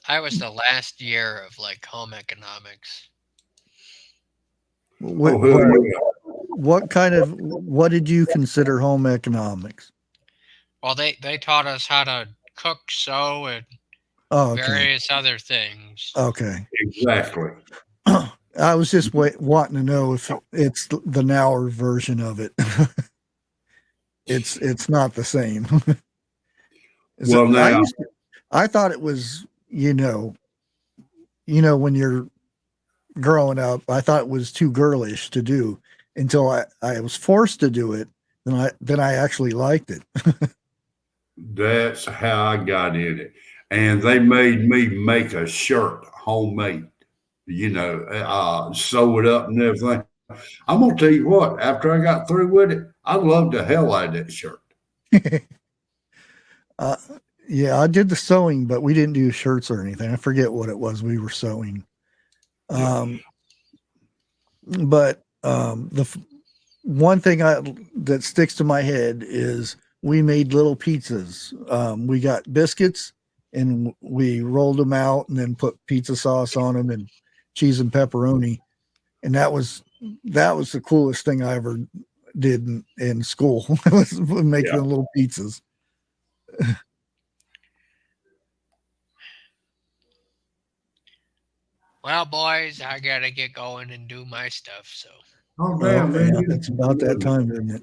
I was the last year of like home economics. What, Oh, hell what yeah. what did you consider home economics? Well, they taught us how to cook, sew, and Oh, okay. various other things. Okay. Exactly. I was just wanting to know if it's the nower version of it. It's not the same. Well, now, I thought it was, when you're growing up, I thought it was too girlish to do until I was forced to do it. Then I actually liked it. that's how I got in it. And they made me make a shirt homemade, sew it up and everything. I'm going to tell you what, after I got through with it, I loved the hell out of that shirt. uh, yeah, I did the sewing, but we didn't do shirts or anything. I forget what it was we were sewing. But one thing that sticks to my head is we made little pizzas. We got biscuits and we rolled them out and then put pizza sauce on them and cheese and pepperoni. And that was the coolest thing I ever did in school. was making little pizzas. Well, boys, I gotta get going and do my stuff. So. Oh, damn, man. It's about that time, isn't it?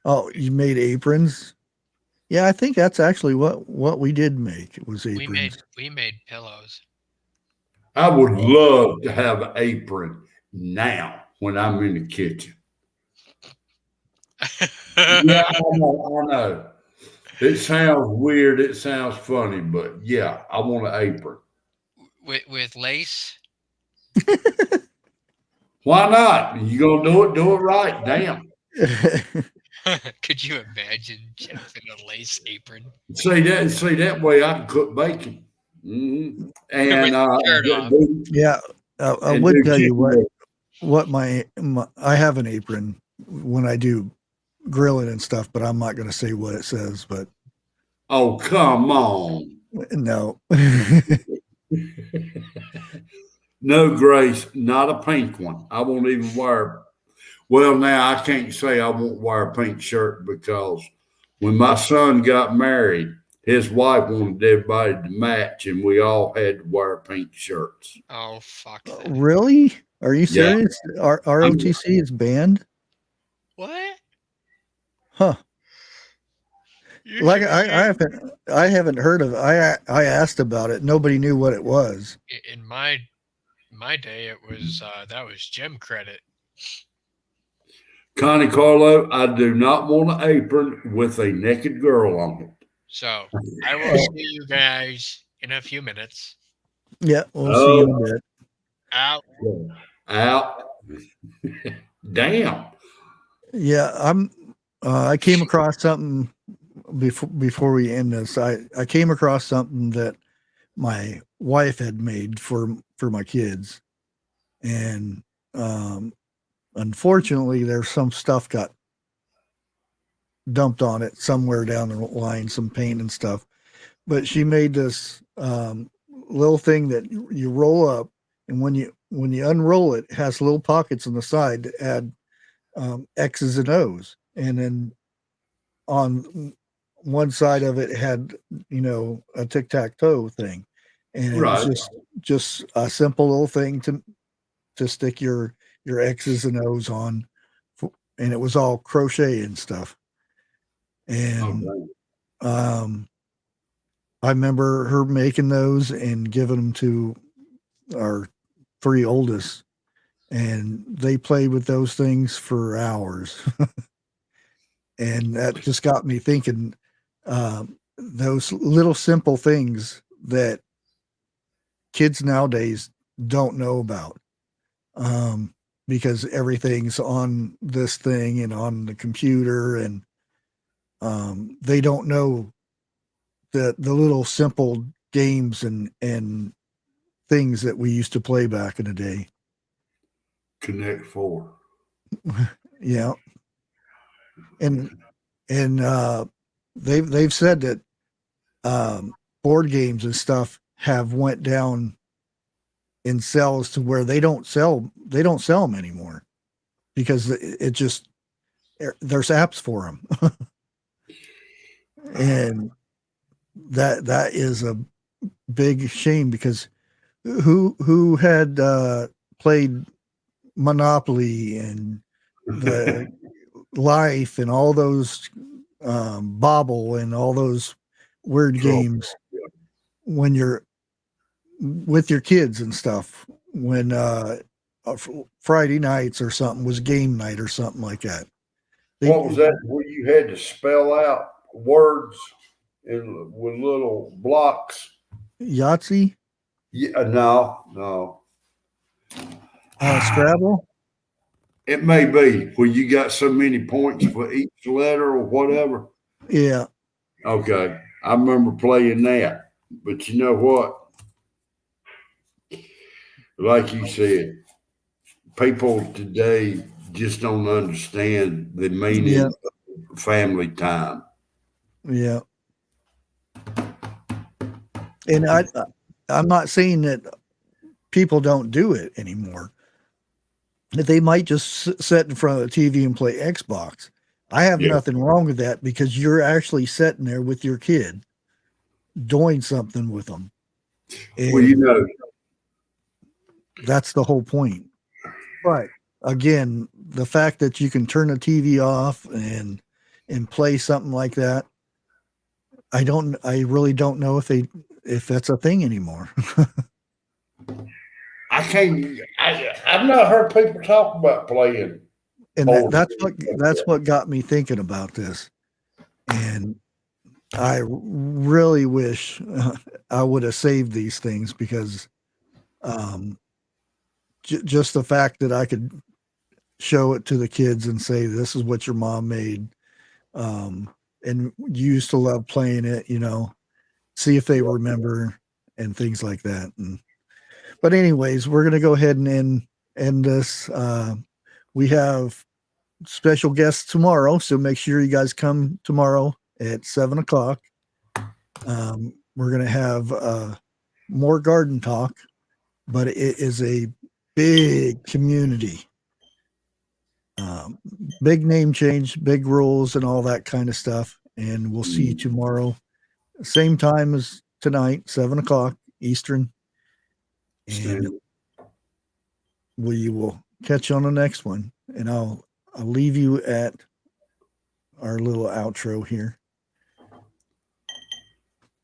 Oh, you made aprons? Yeah, I think that's actually what we did make. It was aprons. We made pillows. I would love to have an apron now when I'm in the kitchen. Yeah, I know. It sounds weird. It sounds funny, but yeah, I want an apron. With lace? Why not? You gonna do it right. Damn. Could you imagine Jeff in a lace apron? See that way I can cook bacon. Mm-hmm. And yeah, I would tell you what I have an apron when I do grilling and stuff, but I'm not going to say what it says. But oh, come on, no. No, Grace, not a pink one. I won't even wear. Well, now I can't say I won't wear a pink shirt because when my son got married, his wife wanted everybody to match, and we all had to wear pink shirts. Oh, fuck that. Really? Are you serious? Yeah. ROTC is banned? What? Huh. Like I haven't heard of it. I asked about it. Nobody knew what it was. In my day, it was that was gym credit. Connie Carlo, I do not want an apron with a naked girl on it. So I will see you guys in a few minutes. Yeah, we'll see you in a bit. Out. Damn. Yeah, I came across something before we end this, I came across something that my wife had made for my kids, and unfortunately, there's some stuff got dumped on it somewhere down the line, some paint and stuff. But she made this little thing that you roll up, and when you unroll it, it has little pockets on the side to add X's and O's, and then on one side of it had a tic-tac-toe thing, and it was Right. just a simple little thing to stick your X's and O's on, and it was all crochet and stuff. And I remember her making those and giving them to our 3 oldest, and they played with those things for hours. And that just got me thinking, those little simple things that kids nowadays don't know about, because everything's on this thing and on the computer, and they don't know the little simple games and things that we used to play back in the day. Connect Four. Yeah. And they've said that board games and stuff have went down in sales to where they don't sell them anymore, because it just, there's apps for them. And that is a big shame, because who had played Monopoly and the Life and all those Bobble and all those weird games when you're with your kids and stuff, when Friday nights or something was game night or something like that. What was that where you had to spell out words with little blocks? Yahtzee? Yeah, no. Scrabble? It may be where you got so many points for each letter or whatever. Yeah. Okay. I remember playing that. But you know what? Like you said, people today just don't understand the meaning of family time. Yeah. And I'm not saying that people don't do it anymore. That they might just sit in front of the TV and play Xbox. I have nothing wrong with that, because you're actually sitting there with your kid doing something with them. And well, that's the whole point. But again, the fact that you can turn the TV off and play something like that, I really don't know if that's a thing anymore. I've not heard people talk about playing. And that's what got me thinking about this. And I really wish I would have saved these things, because just the fact that I could show it to the kids and say, this is what your mom made. And you used to love playing it, see if they remember and things like that. But anyways, we're going to go ahead and end this. We have special guests tomorrow, so make sure you guys come tomorrow at 7:00. We're going to have more garden talk, but it is a big community. Big name change, big rules, and all that kind of stuff. And we'll see you tomorrow, same time as tonight, 7:00 Eastern. And we will catch you on the next one. And I'll leave you at our little outro here.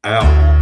Out.